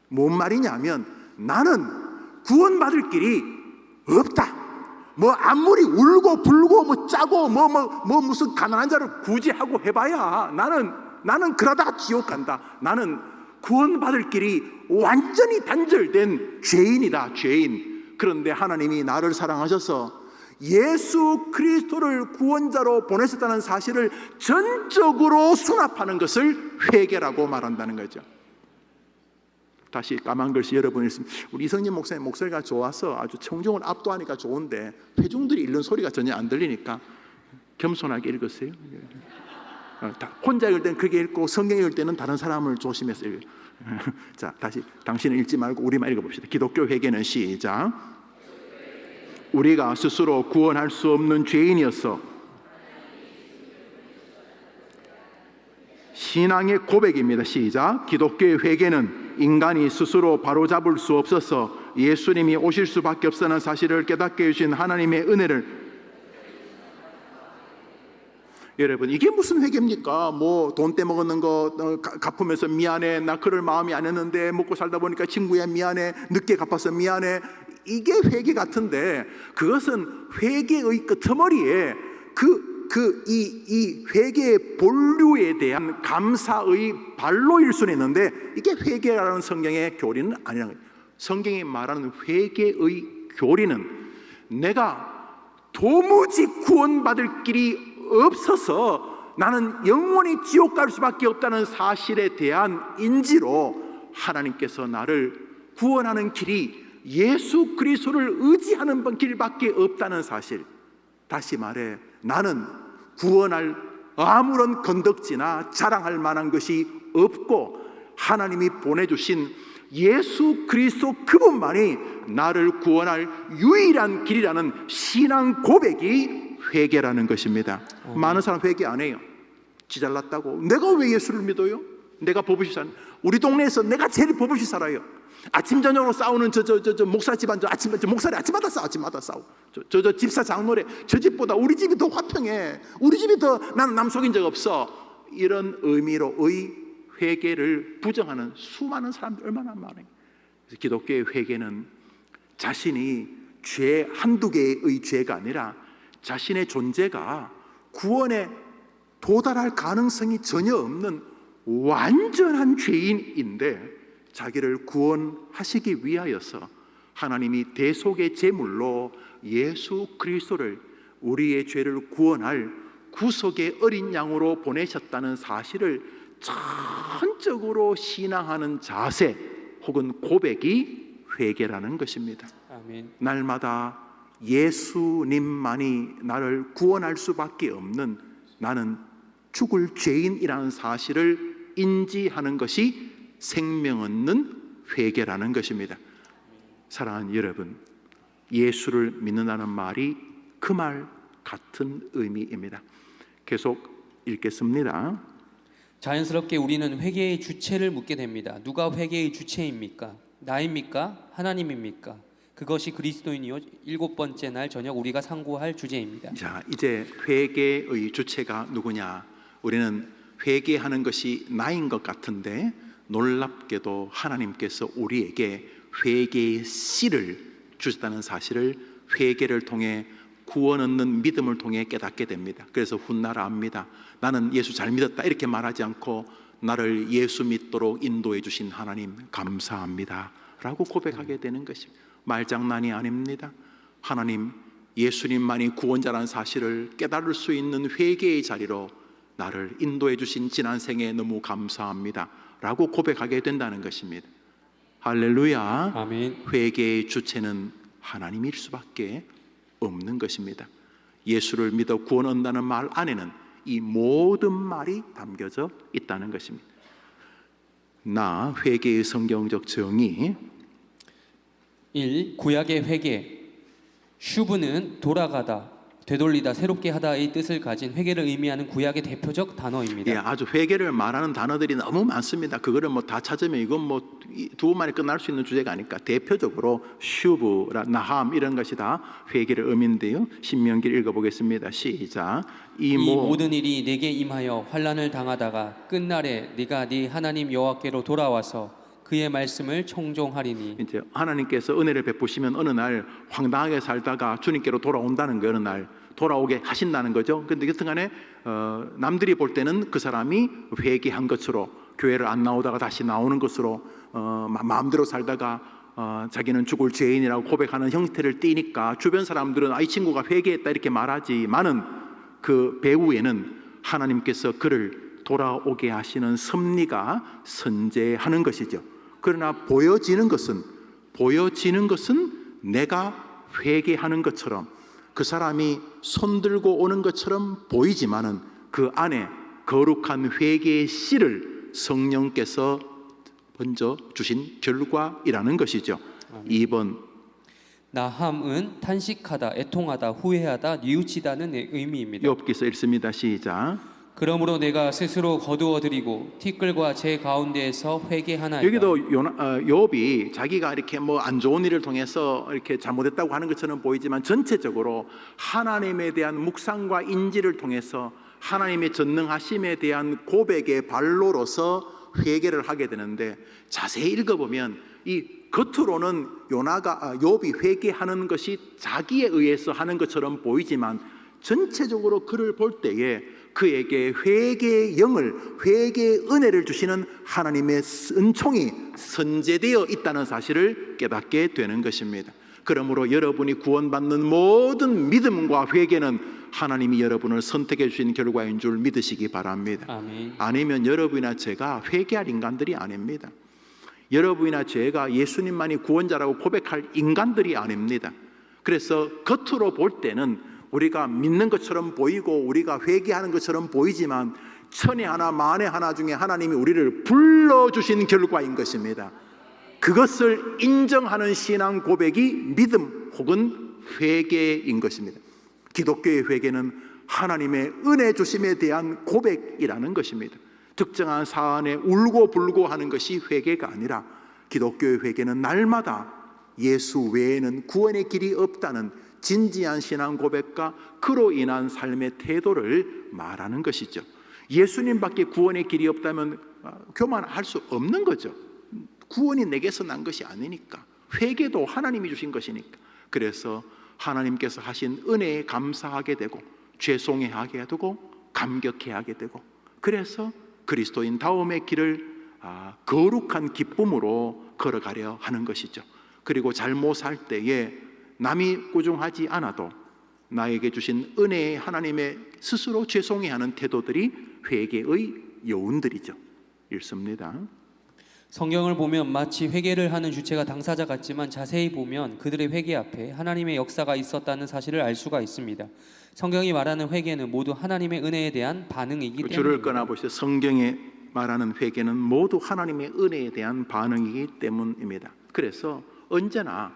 뭔 말이냐면 나는 구원받을 길이 없다. 뭐 아무리 울고 불고 뭐 짜고 뭐 무슨 가난한 자를 구제하고 해봐야 나는 그러다가 지옥 간다. 나는 구원받을 길이 완전히 단절된 죄인이다. 죄인. 그런데 하나님이 나를 사랑하셔서 예수 그리스도를 구원자로 보내셨다는 사실을 전적으로 수납하는 것을 회개라고 말한다는 거죠. 다시 까만 글씨 여러분 있으면 우리 이성님 목사님 목소리가 좋아서 아주 청중을 압도하니까 좋은데 회중들이 읽는 소리가 전혀 안 들리니까 겸손하게 읽으세요. 혼자 읽을 때는 크게 읽고 성경 읽을 때는 다른 사람을 조심해서 읽어요. 자, 다시 당신은 읽지 말고 우리만 읽어봅시다. 기독교 회개는 시작. 우리가 스스로 구원할 수 없는 죄인이었어. 신앙의 고백입니다. 시작. 기독교의 회개는 인간이 스스로 바로잡을 수 없어서 예수님이 오실 수밖에 없다는 사실을 깨닫게 해주신 하나님의 은혜를. 여러분, 이게 무슨 회개입니까? 뭐 돈 떼먹는 거 갚으면서 미안해, 나 그럴 마음이 아니었는데 먹고 살다 보니까 친구야 미안해, 늦게 갚아서 미안해, 이게 회개 같은데 그것은 회개의 끄트머리에 이 회개의 본류에 대한 감사의 발로일 수는 있는데 이게 회개라는 성경의 교리는 아니라는 거예요. 성경이 말하는 회개의 교리는 내가 도무지 구원받을 길이 없어서 나는 영원히 지옥 갈 수밖에 없다는 사실에 대한 인지로 하나님께서 나를 구원하는 길이 예수 그리스도를 의지하는 길밖에 없다는 사실. 다시 말해 나는 구원할 아무런 건덕지나 자랑할 만한 것이 없고 하나님이 보내주신 예수 그리스도 그분만이 나를 구원할 유일한 길이라는 신앙 고백이 회개라는 것입니다. 많은 사람 회개 안 해요. 지 잘났다고 내가 왜 예수를 믿어요? 내가 버릇이 산 우리 동네에서 내가 제일 버릇이 살아요. 아침 저녁으로 싸우는 저 목사 집안 저 목사리 아침마다 싸워. 저 집사 장로래 저 집보다 우리 집이 더 화평해. 우리 집이 더 나는 남 속인 적 없어. 이런 의미로의 회개를 부정하는 수많은 사람들 얼마나 많아요. 그래서 기독교의 회개는 자신이 죄 한두 개의 죄가 아니라 자신의 존재가 구원에 도달할 가능성이 전혀 없는 완전한 죄인인데 자기를 구원하시기 위하여서 하나님이 대속의 제물로 예수 그리스도를 우리의 죄를 구원할 구속의 어린 양으로 보내셨다는 사실을 전적으로 신앙하는 자세 혹은 고백이 회개라는 것입니다. 아멘. 날마다 예수님만이 나를 구원할 수밖에 없는 나는 죽을 죄인이라는 사실을 인지하는 것이 생명 얻는 회개라는 것입니다. 사랑하는 여러분, 예수를 믿는다는 말이 그 말 같은 의미입니다. 계속 읽겠습니다. 자연스럽게 우리는 회개의 주체를 묻게 됩니다. 누가 회개의 주체입니까? 나입니까? 하나님입니까? 그것이 그리스도인이요 7번째 날 저녁 우리가 상고할 주제입니다. 자, 이제 회개의 주체가 누구냐? 우리는 회개하는 것이 나인 것 같은데 놀랍게도 하나님께서 우리에게 회개의 씨를 주셨다는 사실을 회개를 통해 구원 얻는 믿음을 통해 깨닫게 됩니다. 그래서 훗날 압니다. 나는 예수 잘 믿었다 이렇게 말하지 않고 나를 예수 믿도록 인도해 주신 하나님 감사합니다 라고 고백하게 되는 것입니다. 말장난이 아닙니다. 하나님 예수님만이 구원자라는 사실을 깨달을 수 있는 회개의 자리로 나를 인도해 주신 지난 생에 너무 감사합니다 라고 고백하게 된다는 것입니다. 할렐루야. 아멘. 회개의 주체는 하나님일 수밖에 없는 것입니다. 예수를 믿어 구원 얻는다는 말 안에는 이 모든 말이 담겨져 있다는 것입니다. 나 회개의 성경적 정의 1. 구약의 회개. 슈브는 돌아가다, 되돌리다, 새롭게 하다의 뜻을 가진 회개를 의미하는 구약의 대표적 단어입니다. 예, 아주 회개를 말하는 단어들이 너무 많습니다. 그거를 뭐 다 찾으면 이건 뭐 두 번만에 끝날 수 있는 주제가 아니까 대표적으로 슈브라, 나함 이런 것이 다 회개를 의미인데요. 신명기를 읽어보겠습니다. 시작. 이 모든 일이 내게 임하여 환난을 당하다가 끝날에 네가 네 하나님 여호와께로 돌아와서 그의 말씀을 청종하리니. 이제 하나님께서 은혜를 베푸시면 어느 날 황당하게 살다가 주님께로 돌아온다는 거, 어느 날 돌아오게 하신다는 거죠. 근데 여튼간에 남들이 볼 때는 그 사람이 회개한 것으로, 교회를 안 나오다가 다시 나오는 것으로, 마음대로 살다가 자기는 죽을 죄인이라고 고백하는 형태를 띠니까 주변 사람들은 이 친구가 회개했다 이렇게 말하지만은 그 배후에는 하나님께서 그를 돌아오게 하시는 섭리가 선재하는 것이죠. 그러나 보여지는 것은 내가 회개하는 것처럼, 그 사람이 손들고 오는 것처럼 보이지만은 그 안에 거룩한 회개의 씨를 성령께서 먼저 주신 결과이라는 것이죠. 2번 나함은 탄식하다, 애통하다, 후회하다, 뉘우치다는 의미입니다. 욥기서 읽습니다. 시작. 그러므로 내가 스스로 거두어드리고 티끌과 제 가운데에서 회개하나이다. 여기도 욥이 자기가 이렇게 뭐 안 좋은 일을 통해서 이렇게 잘못했다고 하는 것처럼 보이지만 전체적으로 하나님에 대한 묵상과 인지를 통해서 하나님의 전능하심에 대한 고백의 발로로서 회개를 하게 되는데, 자세히 읽어보면 이 겉으로는 욥이 회개하는 것이 자기에 의해서 하는 것처럼 보이지만 전체적으로 그를 볼 때에 그에게 회개의 영을, 회개의 은혜를 주시는 하나님의 은총이 선재되어 있다는 사실을 깨닫게 되는 것입니다. 그러므로 여러분이 구원받는 모든 믿음과 회개는 하나님이 여러분을 선택해 주신 결과인 줄 믿으시기 바랍니다. 아멘. 아니면 여러분이나 제가 회개할 인간들이 아닙니다. 여러분이나 제가 예수님만이 구원자라고 고백할 인간들이 아닙니다. 그래서 겉으로 볼 때는 우리가 믿는 것처럼 보이고 우리가 회개하는 것처럼 보이지만 천에 하나 만에 하나 중에 하나님이 우리를 불러주신 결과인 것입니다. 그것을 인정하는 신앙 고백이 믿음 혹은 회개인 것입니다. 기독교의 회개는 하나님의 은혜 주심에 대한 고백이라는 것입니다. 특정한 사안에 울고 불고 하는 것이 회개가 아니라, 기독교의 회개는 날마다 예수 외에는 구원의 길이 없다는 진지한 신앙 고백과 그로 인한 삶의 태도를 말하는 것이죠. 예수님밖에 구원의 길이 없다면 교만할 수 없는 거죠. 구원이 내게서 난 것이 아니니까. 회개도 하나님이 주신 것이니까. 그래서 하나님께서 하신 은혜에 감사하게 되고 죄송해하게 되고 감격해하게 되고, 그래서 그리스도인 다움의 길을 거룩한 기쁨으로 걸어가려 하는 것이죠. 그리고 잘못할 때에 남이 꾸중하지 않아도 나에게 주신 은혜의 하나님의 스스로 죄송해하는 태도들이 회개의 여운들이죠. 읽습니다. 성경을 보면 마치 회개를 하는 주체가 당사자 같지만 자세히 보면 그들의 회개 앞에 하나님의 역사가 있었다는 사실을 알 수가 있습니다. 성경이 말하는 회개는 모두 하나님의 은혜에 대한 반응이기 때문입니다. 줄을 꺼내보시죠. 성경에 말하는 회개는 모두 하나님의 은혜에 대한 반응이기 때문입니다. 그래서 언제나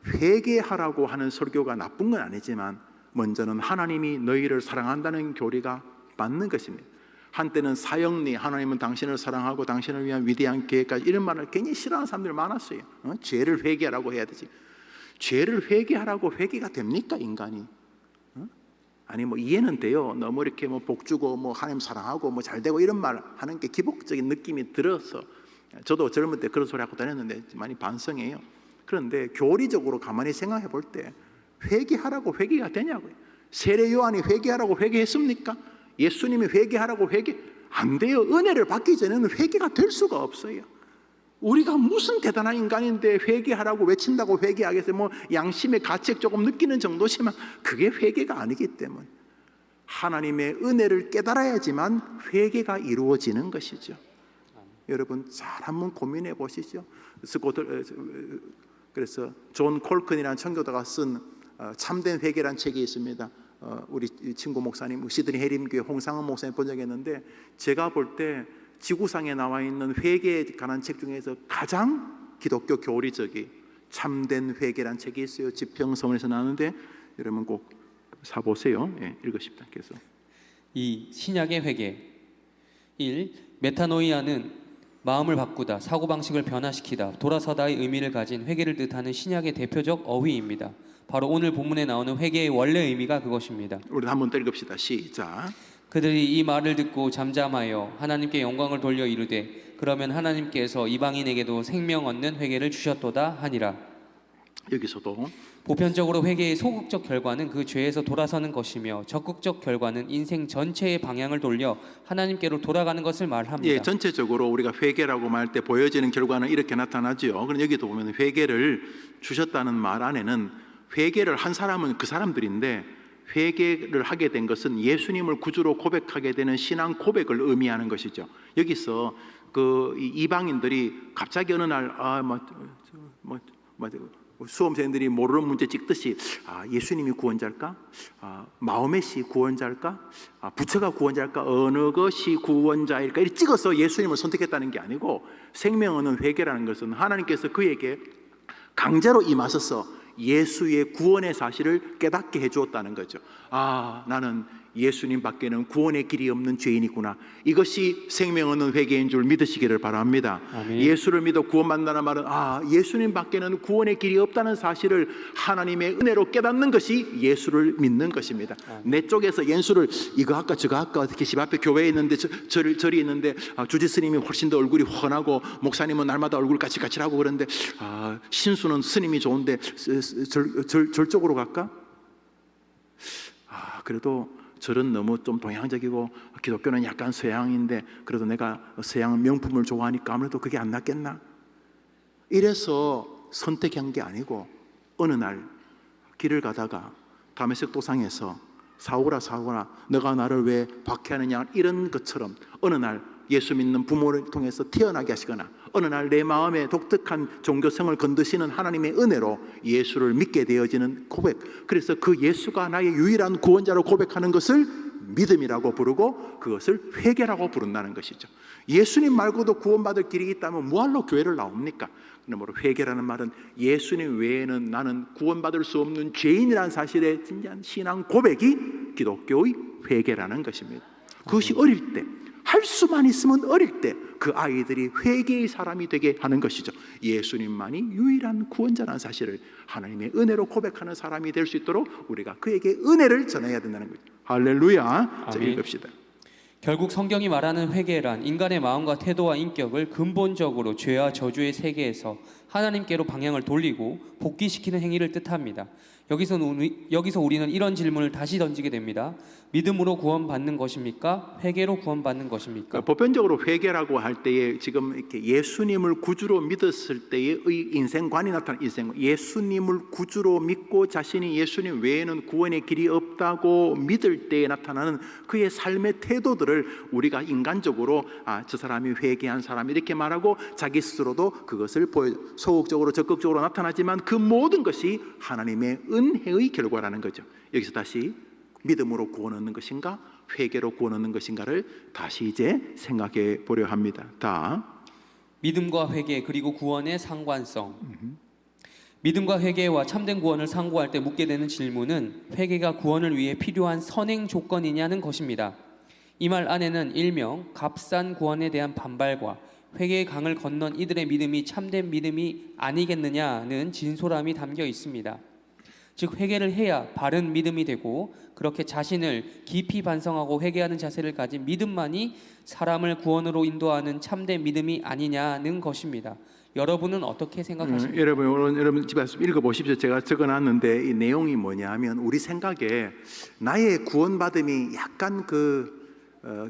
회개하라고 하는 설교가 나쁜 건 아니지만 먼저는 하나님이 너희를 사랑한다는 교리가 맞는 것입니다. 한때는 사형리, 하나님은 당신을 사랑하고 당신을 위한 위대한 계획까지, 이런 말을 굉장히 싫어하는 사람들이 많았어요. 죄를 회개하라고 해야 되지. 죄를 회개하라고 회개가 됩니까, 인간이? 아니 뭐 이해는 돼요. 너무 이렇게 뭐 복 주고 뭐 하나님 사랑하고 뭐 잘 되고 이런 말 하는 게 기복적인 느낌이 들어서, 저도 젊을 때 그런 소리 하고 다녔는데 많이 반성해요. 그런데 교리적으로 가만히 생각해 볼 때 회개하라고 회개가 되냐고요. 세례 요한이 회개하라고 회개했습니까? 예수님이 회개하라고 회개 안 돼요. 은혜를 받기 전에는 회개가 될 수가 없어요. 우리가 무슨 대단한 인간인데 회개하라고 외친다고 회개하겠어요? 뭐 양심의 가책 조금 느끼는 정도지만 그게 회개가 아니기 때문에 하나님의 은혜를 깨달아야지만 회개가 이루어지는 것이죠. 여러분 잘 한번 고민해 보시죠. 그래서 존 콜큰이라는 청교도가 쓴 참된 회개라는 책이 있습니다. 우리 친구 목사님 시드니 해림교회 홍상은 목사님 번역했는데, 제가 볼 때 지구상에 나와 있는 회개에 관한 책 중에서 가장 기독교 교리적이 참된 회개라는 책이 있어요. 지평서원에서 나오는데 여러분 꼭 사보세요. 읽으십니다. 그래서 이 신약의 회개 1. 메타노이아는 마음을 바꾸다, 사고방식을 변화시키다, 돌아서다의 의미를 가진 회개를 뜻하는 신약의 대표적 어휘입니다. 바로 오늘 본문에 나오는 회개의 원래 의미가 그것입니다. 우리 한번 더 읽읍시다. 시작. 그들이 이 말을 듣고 잠잠하여 하나님께 영광을 돌려 이르되 그러면 하나님께서 이방인에게도 생명 얻는 회개를 주셨도다 하니라. 여기서도 보편적으로 회개의 소극적 결과는 그 죄에서 돌아서는 것이며 적극적 결과는 인생 전체의 방향을 돌려 하나님께로 돌아가는 것을 말합니다. 전체적으로 우리가 회개라고 말할 때 보여지는 결과는 이렇게 나타나죠. 그럼 여기도 보면 회개를 주셨다는 말 안에는 회개를 한 사람은 그 사람들인데, 회개를 하게 된 것은 예수님을 구주로 고백하게 되는 신앙 고백을 의미하는 것이죠. 여기서 그 이방인들이 갑자기 어느 날 수험생들이 모르는 문제 찍듯이 예수님이 구원자일까? 마호멧이 구원자일까? 부처가 구원자일까? 어느 것이 구원자일까? 이렇게 찍어서 예수님을 선택했다는 게 아니고, 생명 얻는 회개라는 것은 하나님께서 그에게 강제로 임하셔서 예수의 구원의 사실을 깨닫게 해주었다는 거죠. 나는 예수님 밖에는 구원의 길이 없는 죄인이구나. 이것이 생명 얻는 회개인 줄 믿으시기를 바랍니다. 아멘. 예수를 믿어 구원받는다는 말은 예수님 밖에는 구원의 길이 없다는 사실을 하나님의 은혜로 깨닫는 것이 예수를 믿는 것입니다. 내 쪽에서 예수를 이거 할까 저거 할까, 어떻게 집 앞에 교회에 있는데 절이 있는데 주지스님이 훨씬 더 얼굴이 훤하고 목사님은 날마다 얼굴 까칠까칠하고 그런데 신수는 스님이 좋은데 절 쪽으로 갈까? 그래도 절은 너무 좀 동양적이고 기독교는 약간 서양인데 그래도 내가 서양 명품을 좋아하니까 아무래도 그게 안 낫겠나? 이래서 선택한 게 아니고, 어느 날 길을 가다가 다메섹 도상에서 사오라 너가 나를 왜 박해하느냐, 이런 것처럼 어느 날 예수 믿는 부모를 통해서 태어나게 하시거나 어느 날 내 마음에 독특한 종교성을 건드시는 하나님의 은혜로 예수를 믿게 되어지는 고백, 그래서 그 예수가 나의 유일한 구원자로 고백하는 것을 믿음이라고 부르고 그것을 회개라고 부른다는 것이죠. 예수님 말고도 구원받을 길이 있다면 뭐하러 교회를 나옵니까? 그러므로 회개라는 말은 예수님 외에는 나는 구원받을 수 없는 죄인이라는 사실의 진지한 신앙 고백이 기독교의 회개라는 것입니다. 그것이 어릴 때, 할 수만 있으면 어릴 때 그 아이들이 회개의 사람이 되게 하는 것이죠. 예수님만이 유일한 구원자라는 사실을 하나님의 은혜로 고백하는 사람이 될 수 있도록 우리가 그에게 은혜를 전해야 된다는 거죠. 할렐루야. 자, 읽읍시다. 결국 성경이 말하는 회개란 인간의 마음과 태도와 인격을 근본적으로 죄와 저주의 세계에서 하나님께로 방향을 돌리고 복귀시키는 행위를 뜻합니다. 여기서 우리는 이런 질문을 다시 던지게 됩니다. 믿음으로 구원받는 것입니까? 회개로 구원받는 것입니까? 보편적으로 회개라고 할 때에 지금 이렇게 예수님을 구주로 믿었을 때의 인생관이 나타나는 인생, 예수님을 구주로 믿고 자신이 예수님 외에는 구원의 길이 없다고 믿을 때에 나타나는 그의 삶의 태도들을 우리가 인간적으로 저 사람이 회개한 사람 이렇게 말하고 자기 스스로도 그것을 소극적으로 적극적으로 나타나지만 그 모든 것이 하나님의 은혜의 결과라는 거죠. 여기서 다시 믿음으로 구원 얻는 것인가 회개로 구원 얻는 것인가를 다시 이제 생각해 보려 합니다. 다 믿음과 회개 그리고 구원의 상관성. 믿음과 회개와 참된 구원을 상고할 때 묻게 되는 질문은 회개가 구원을 위해 필요한 선행 조건이냐는 것입니다. 이 말 안에는 일명 값싼 구원에 대한 반발과 회개의 강을 건넌 이들의 믿음이 참된 믿음이 아니겠느냐는 진솔함이 담겨 있습니다. 즉 회개를 해야 바른 믿음이 되고 그렇게 자신을 깊이 반성하고 회개하는 자세를 가진 믿음만이 사람을 구원으로 인도하는 참된 믿음이 아니냐는 것입니다. 여러분은 어떻게 생각하십니까? 여러분 집에서 읽어보십시오. 제가 적어놨는데 이 내용이 뭐냐면 우리 생각에 나의 구원받음이 약간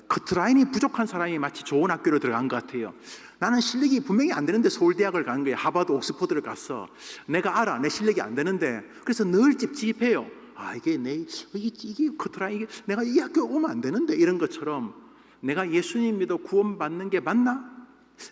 커트라인이 부족한 사람이 마치 좋은 학교로 들어간 것 같아요. 나는 실력이 분명히 안 되는데 서울대학을 간 거예요. 하버드, 옥스퍼드를 갔어. 내가 알아. 내 실력이 안 되는데 그래서 늘 찝찝해요. 이게 커트라인, 내가 이 학교 오면 안 되는데 이런 것처럼 내가 예수님 믿어 구원받는 게 맞나?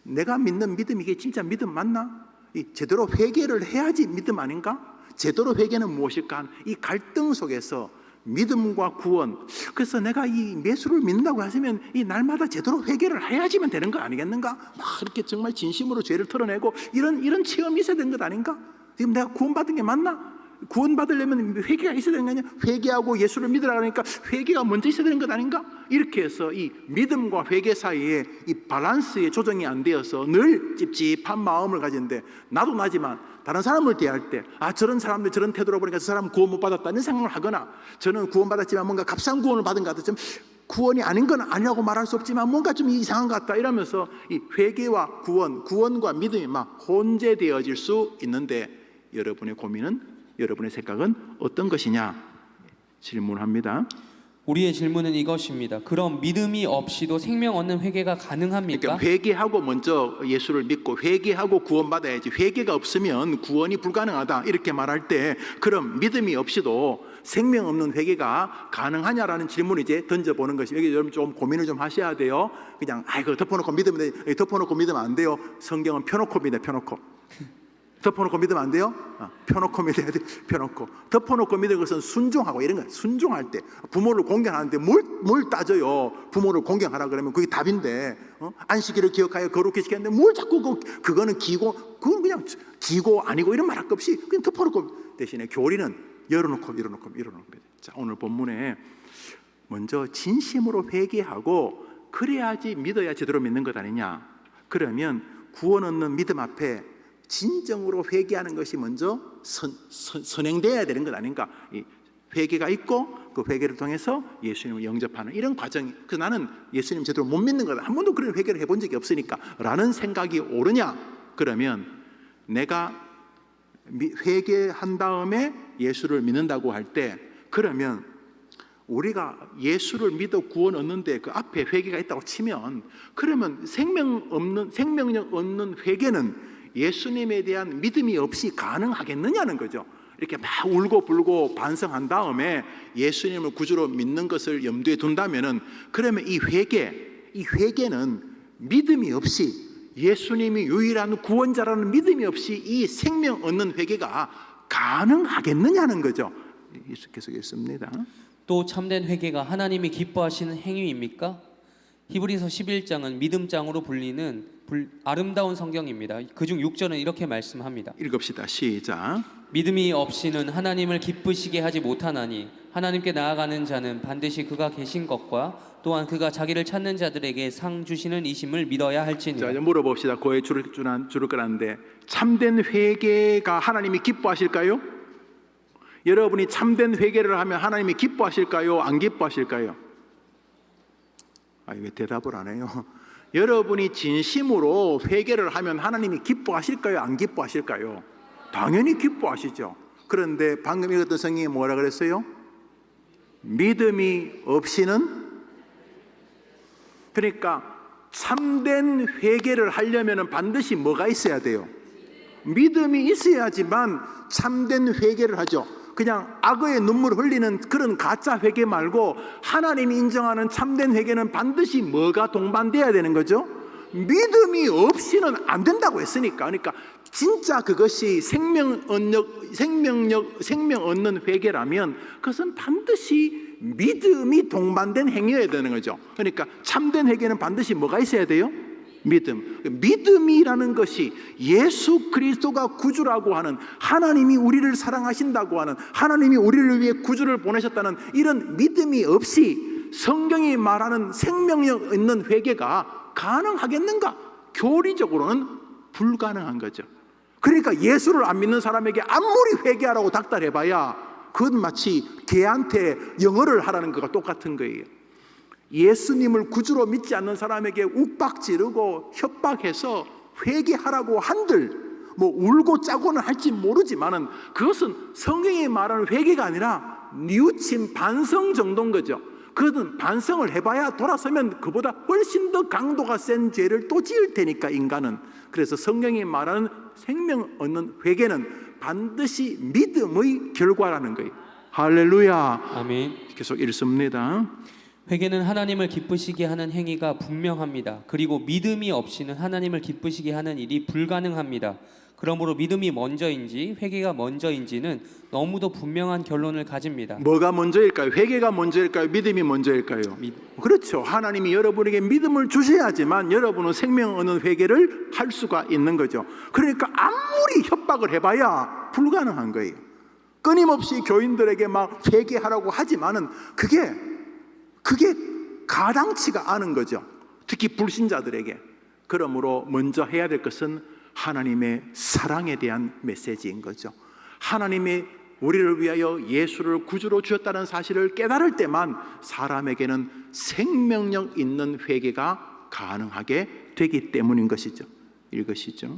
내가 믿는 믿음 이게 진짜 믿음 맞나? 제대로 회개를 해야지 믿음 아닌가? 제대로 회개는 무엇일까? 이 갈등 속에서 믿음과 구원. 그래서 내가 이 예수를 믿는다고 하시면 이 날마다 제대로 회개를 해야지만 되는 거 아니겠는가? 막 이렇게 정말 진심으로 죄를 털어내고 이런 체험이 있어야 되는 것 아닌가? 지금 내가 구원받은 게 맞나? 구원받으려면 회개가 있어야 되는 거 아니야? 회개하고 예수를 믿으라 그러니까 회개가 먼저 있어야 되는 것 아닌가? 이렇게 해서 이 믿음과 회개 사이에 이 밸런스의 조정이 안 되어서 늘 찝찝한 마음을 가지는데 나도 나지만 다른 사람을 대할 때 저런 사람들 저런 태도로 보니까 저 사람 구원 못 받았다는 생각을 하거나 저는 구원받았지만 뭔가 값싼 구원을 받은 것 같아 좀 구원이 아닌 건 아니라고 말할 수 없지만 뭔가 좀 이상한 것 같다 이러면서 이 회개와 구원과 믿음이 막 혼재되어질 수 있는데 여러분의 고민은 여러분의 생각은 어떤 것이냐 질문합니다. 우리의 질문은 이것입니다. 그럼 믿음이 없이도 생명 얻는 회개가 가능합니까? 그러니까 회개하고 먼저 예수를 믿고 회개하고 구원받아야지 회개가 없으면 구원이 불가능하다 이렇게 말할 때 그럼 믿음이 없이도 생명 없는 회개가 가능하냐라는 질문을 이제 던져보는 것이 여기 여러분 좀 고민을 좀 하셔야 돼요. 그냥 그거 덮어놓고 믿으면 돼. 덮어놓고 믿으면 안 돼요. 성경은 펴놓고 믿어요. 덮어놓고 믿으면 안 돼요? 펴놓고 믿어야 돼. 펴놓고 덮어놓고 믿는 것은 순종하고 이런 거예요. 순종할 때 부모를 공경하는데 뭘 따져요. 부모를 공경하라 그러면 그게 답인데 안식일을 기억하여 거룩히 지켰는데 뭘 자꾸 그거는 그건 그냥 기고 아니고 이런 말할 것 없이 그냥 덮어놓고 대신에 교리는 열어놓고 자 오늘 본문에 먼저 진심으로 회개하고 그래야지 믿어야 제대로 믿는 것 아니냐. 그러면 구원 얻는 믿음 앞에 진정으로 회개하는 것이 먼저 선행되어야 되는 것 아닌가? 이 회개가 있고 그 회개를 통해서 예수님을 영접하는 이런 과정이. 그 나는 예수님 제대로 못 믿는 거다. 한 번도 그런 회개를 해본 적이 없으니까라는 생각이 옳으냐? 그러면 내가 회개한 다음에 예수를 믿는다고 할 때 그러면 우리가 예수를 믿어 구원 얻는데 그 앞에 회개가 있다고 치면 그러면 생명력 없는 회개는 예수님에 대한 믿음이 없이 가능하겠느냐는 거죠. 이렇게 막 울고 불고 반성한 다음에 예수님을 구주로 믿는 것을 염두에 둔다면은 그러면 이 회개는 믿음이 없이 예수님이 유일한 구원자라는 믿음이 없이 이 생명 얻는 회개가 가능하겠느냐는 거죠. 계속 읽습니다. 또 참된 회개가 하나님이 기뻐하시는 행위입니까? 히브리서 11장은 믿음장으로 불리는 아름다운 성경입니다. 그중 6절은 이렇게 말씀합니다. 읽읍시다. 시작. 믿음이 없이는 하나님을 기쁘시게 하지 못하나니 하나님께 나아가는 자는 반드시 그가 계신 것과 또한 그가 자기를 찾는 자들에게 상 주시는 이심을 믿어야 할지니라. 자, 이제 물어봅시다. 고에 줄을 끌었는데 참된 회개가 하나님이 기뻐하실까요? 여러분이 참된 회개를 하면 하나님이 기뻐하실까요? 안 기뻐하실까요? 왜 대답을 안 해요? 여러분이 진심으로 회개를 하면 하나님이 기뻐하실까요? 안 기뻐하실까요? 당연히 기뻐하시죠. 그런데 방금 읽었던 성경이 뭐라 그랬어요? 믿음이 없이는, 그러니까 참된 회개를 하려면 반드시 뭐가 있어야 돼요? 믿음이 있어야지만 참된 회개를 하죠. 그냥 악어의 눈물 흘리는 그런 가짜 회개 말고 하나님이 인정하는 참된 회개는 반드시 뭐가 동반돼야 되는 거죠? 믿음이 없이는 안 된다고 했으니까. 그러니까 진짜 그것이 생명 얻는 회개라면 그것은 반드시 믿음이 동반된 행위여야 되는 거죠. 그러니까 참된 회개는 반드시 뭐가 있어야 돼요? 믿음. 믿음이라는 것이 예수 그리스도가 구주라고 하는, 하나님이 우리를 사랑하신다고 하는, 하나님이 우리를 위해 구주를 보내셨다는 이런 믿음이 없이 성경이 말하는 생명력 있는 회개가 가능하겠는가? 교리적으로는 불가능한 거죠. 그러니까 예수를 안 믿는 사람에게 아무리 회개하라고 닥달해봐야 그건 마치 개한테 영어를 하라는 것과 똑같은 거예요. 예수님을 구주로 믿지 않는 사람에게 욱박지르고 협박해서 회개하라고 한들 뭐 울고 짜고는 할지 모르지만은 그것은 성경이 말하는 회개가 아니라 뉘우침 반성 정도인 거죠. 그것은 반성을 해봐야 돌아서면 그보다 훨씬 더 강도가 센 죄를 또 지을 테니까 인간은. 그래서 성경이 말하는 생명 얻는 회개는 반드시 믿음의 결과라는 거예요. 할렐루야. 아멘. 계속 읽습니다. 회개는 하나님을 기쁘시게 하는 행위가 분명합니다. 그리고 믿음이 없이는 하나님을 기쁘시게 하는 일이 불가능합니다. 그러므로 믿음이 먼저인지 회개가 먼저인지는 너무도 분명한 결론을 가집니다. 뭐가 먼저일까요? 회개가 먼저일까요? 믿음이 먼저일까요? 그렇죠. 하나님이 여러분에게 믿음을 주셔야지만 여러분은 생명 얻는 회개를 할 수가 있는 거죠. 그러니까 아무리 협박을 해봐야 불가능한 거예요. 끊임없이 교인들에게 막 회개하라고 하지만은 그게 가당치가 않은 거죠. 특히 불신자들에게. 그러므로 먼저 해야 될 것은 하나님의 사랑에 대한 메시지인 거죠. 하나님이 우리를 위하여 예수를 구주로 주셨다는 사실을 깨달을 때만 사람에게는 생명력 있는 회개가 가능하게 되기 때문인 것이죠. 읽으시죠.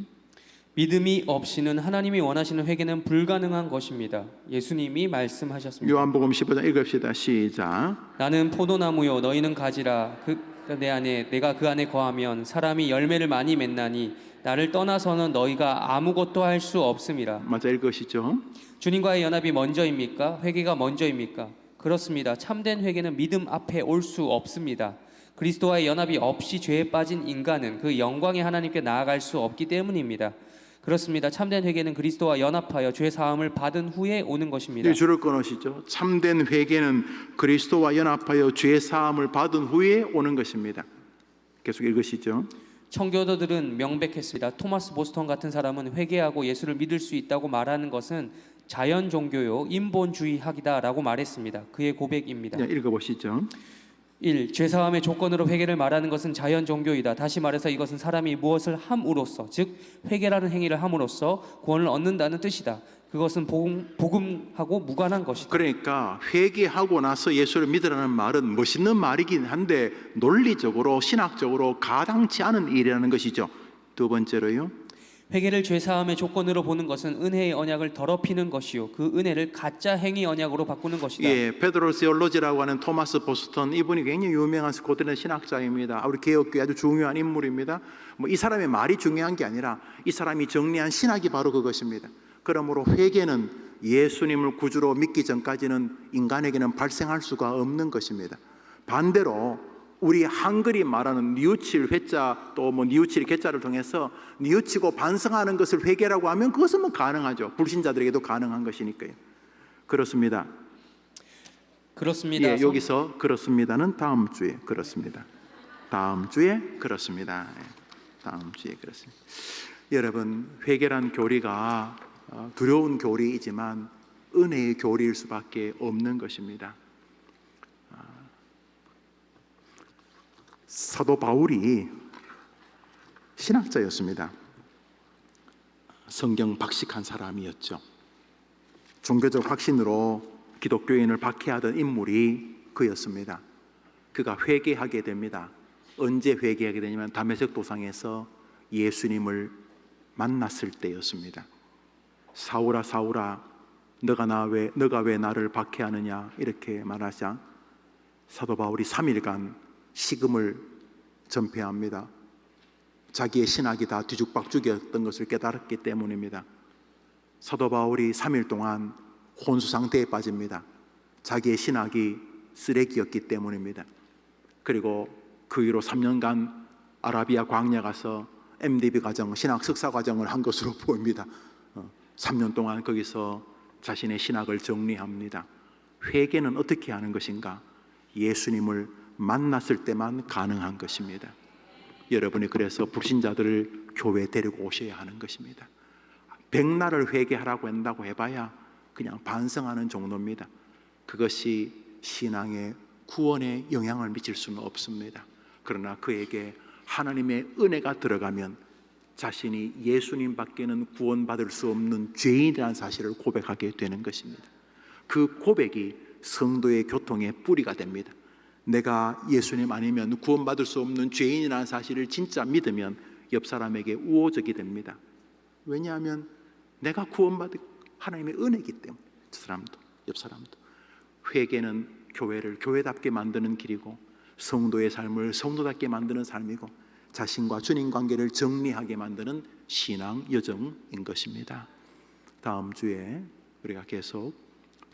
믿음이 없이는 하나님이 원하시는 회개는 불가능한 것입니다. 예수님이 말씀하셨습니다. 요한복음 15장 읽읍시다. 시작. 나는 포도나무요 너희는 가지라. 내가 그 안에 거하면 사람이 열매를 많이 맺나니 나를 떠나서는 너희가 아무것도 할 수 없음이라. 맞아, 읽으시죠. 주님과의 연합이 먼저입니까? 회개가 먼저입니까? 그렇습니다. 참된 회개는 믿음 앞에 올 수 없습니다. 그리스도와의 연합이 없이 죄에 빠진 인간은 그 영광의 하나님께 나아갈 수 없기 때문입니다. 그렇습니다. 참된 회개는 그리스도와 연합하여 죄 사함을 받은 후에 오는 것입니다. 네, 줄을 끊으시죠. 참된 회개는 그리스도와 연합하여 죄 사함을 받은 후에 오는 것입니다. 계속 읽으시죠. 청교도들은 명백했습니다. 토마스 보스턴 같은 사람은 회개하고 예수를 믿을 수 있다고 말하는 것은 자연 종교요 인본주의학이다라고 말했습니다. 그의 고백입니다. 네, 읽어보시죠. 1. 죄사함의 조건으로 회개를 말하는 것은 자연 종교이다. 다시 말해서 이것은 사람이 무엇을 함으로써, 즉 회개라는 행위를 함으로써 구원을 얻는다는 뜻이다. 그것은 복음하고 무관한 것이다. 그러니까 회개하고 나서 예수를 믿으라는 말은 멋있는 말이긴 한데 논리적으로 신학적으로 가당치 않은 일이라는 것이죠. 두 번째로요. 회개를 죄사함의 조건으로 보는 것은 은혜의 언약을 더럽히는 것이요 그 은혜를 가짜 행위 언약으로 바꾸는 것이다. 예, 페드로 시올로지라고 하는 토마스 보스턴, 이분이 굉장히 유명한 스코틀랜드 신학자입니다. 우리 개혁교회 아주 중요한 인물입니다. 이 사람의 말이 중요한 게 아니라 이 사람이 정리한 신학이 바로 그것입니다. 그러므로 회개는 예수님을 구주로 믿기 전까지는 인간에게는 발생할 수가 없는 것입니다. 반대로 우리 한글이 말하는 뉘우칠 회자 또 뉘우칠 개자를 통해서 뉘우치고 반성하는 것을 회개라고 하면 그것은 가능하죠. 불신자들에게도 가능한 것이니까요. 그렇습니다. 그렇습니다. 예, 여기서 그렇습니다는 다음 주에 그렇습니다. 다음 주에 그렇습니다. 다음 주에 그렇습니다. 여러분, 회개란 교리가 두려운 교리이지만 은혜의 교리일 수밖에 없는 것입니다. 사도 바울이 신학자였습니다. 성경 박식한 사람이었죠. 종교적 확신으로 기독교인을 박해하던 인물이 그였습니다. 그가 회개하게 됩니다. 언제 회개하게 되냐면 다메섹 도상에서 예수님을 만났을 때였습니다. 사울아 사울아 너가 왜 나를 박해하느냐 이렇게 말하자 사도 바울이 3일간 식음을 전폐합니다. 자기의 신학이 다 뒤죽박죽이었던 것을 깨달았기 때문입니다. 사도 바울이 3일 동안 혼수 상태에 빠집니다. 자기의 신학이 쓰레기였기 때문입니다. 그리고 그 이후로 3년간 아라비아 광야 가서 MDB 과정, 신학 석사 과정을 한 것으로 보입니다. 3년 동안 거기서 자신의 신학을 정리합니다. 회개는 어떻게 하는 것인가? 예수님을 만났을 때만 가능한 것입니다. 여러분이 그래서 불신자들을 교회에 데리고 오셔야 하는 것입니다. 백날을 회개하라고 한다고 해봐야 그냥 반성하는 정도입니다. 그것이 신앙의 구원에 영향을 미칠 수는 없습니다. 그러나 그에게 하나님의 은혜가 들어가면 자신이 예수님 밖에는 구원받을 수 없는 죄인이라는 사실을 고백하게 되는 것입니다. 그 고백이 성도의 교통의 뿌리가 됩니다. 내가 예수님 아니면 구원받을 수 없는 죄인이라는 사실을 진짜 믿으면 옆 사람에게 우호적이 됩니다. 왜냐하면 내가 구원받은 하나님의 은혜이기 때문에 저 사람도 옆 사람도. 회개는 교회를 교회답게 만드는 길이고 성도의 삶을 성도답게 만드는 삶이고 자신과 주님 관계를 정리하게 만드는 신앙 여정인 것입니다. 다음 주에 우리가 계속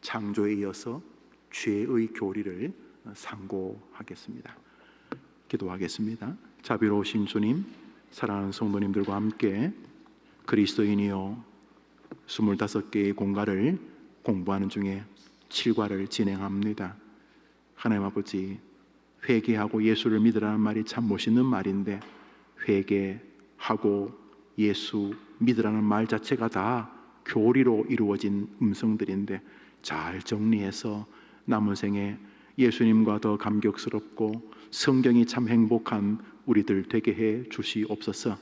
창조에 이어서 죄의 교리를 상고하겠습니다. 기도하겠습니다. 자비로우신 주님, 사랑하는 성도님들과 함께 그리스도인이요 25개의 공과를 공부하는 중에 7과를 진행합니다. 하나님 아버지, 회개하고 예수를 믿으라는 말이 참 멋있는 말인데 회개하고 예수 믿으라는 말 자체가 다 교리로 이루어진 음성들인데 잘 정리해서 남은 생에 예수님과 더 감격스럽고 성경이 참 행복한 우리들 되게 해 주시옵소서.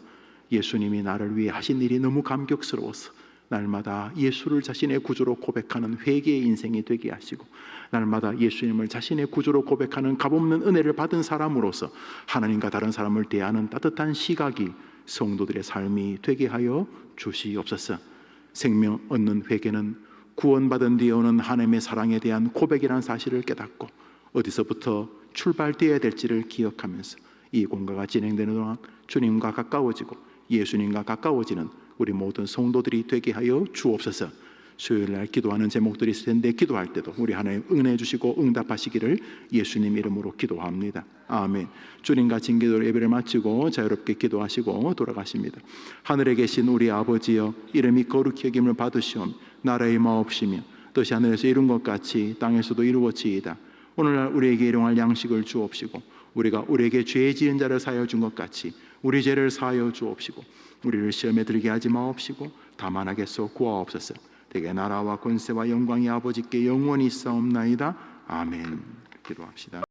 예수님이 나를 위해 하신 일이 너무 감격스러워서 날마다 예수를 자신의 구주로 고백하는 회개의 인생이 되게 하시고 날마다 예수님을 자신의 구주로 고백하는 값없는 은혜를 받은 사람으로서 하나님과 다른 사람을 대하는 따뜻한 시각이 성도들의 삶이 되게 하여 주시옵소서. 생명 얻는 회개는 구원받은 뒤에 오는 하나님의 사랑에 대한 고백이라는 사실을 깨닫고 어디서부터 출발되어야 될지를 기억하면서 이 공과가 진행되는 동안 주님과 가까워지고 예수님과 가까워지는 우리 모든 성도들이 되게 하여 주옵소서. 수요일날 기도하는 제목들이 있을 텐데 기도할 때도 우리 하나님 은혜 주시고 응답하시기를 예수님 이름으로 기도합니다. 아멘. 주님과 진기도로 예배를 마치고 자유롭게 기도하시고 돌아가십니다. 하늘에 계신 우리 아버지여, 이름이 거룩히 여김을 받으시오며 나라의 마옵시며 뜻이 하늘에서 이룬 것 같이 땅에서도 이루어지이다. 오늘날 우리에게 일용할 양식을 주옵시고 우리가 우리에게 죄 지은 자를 사하여 준 것 같이 우리 죄를 사하여 주옵시고 우리를 시험에 들게 하지 마옵시고 다만 하게서 구하옵소서. 대개 나라와 권세와 영광이 아버지께 영원히 있사옵나이다. 아멘. 기도합시다.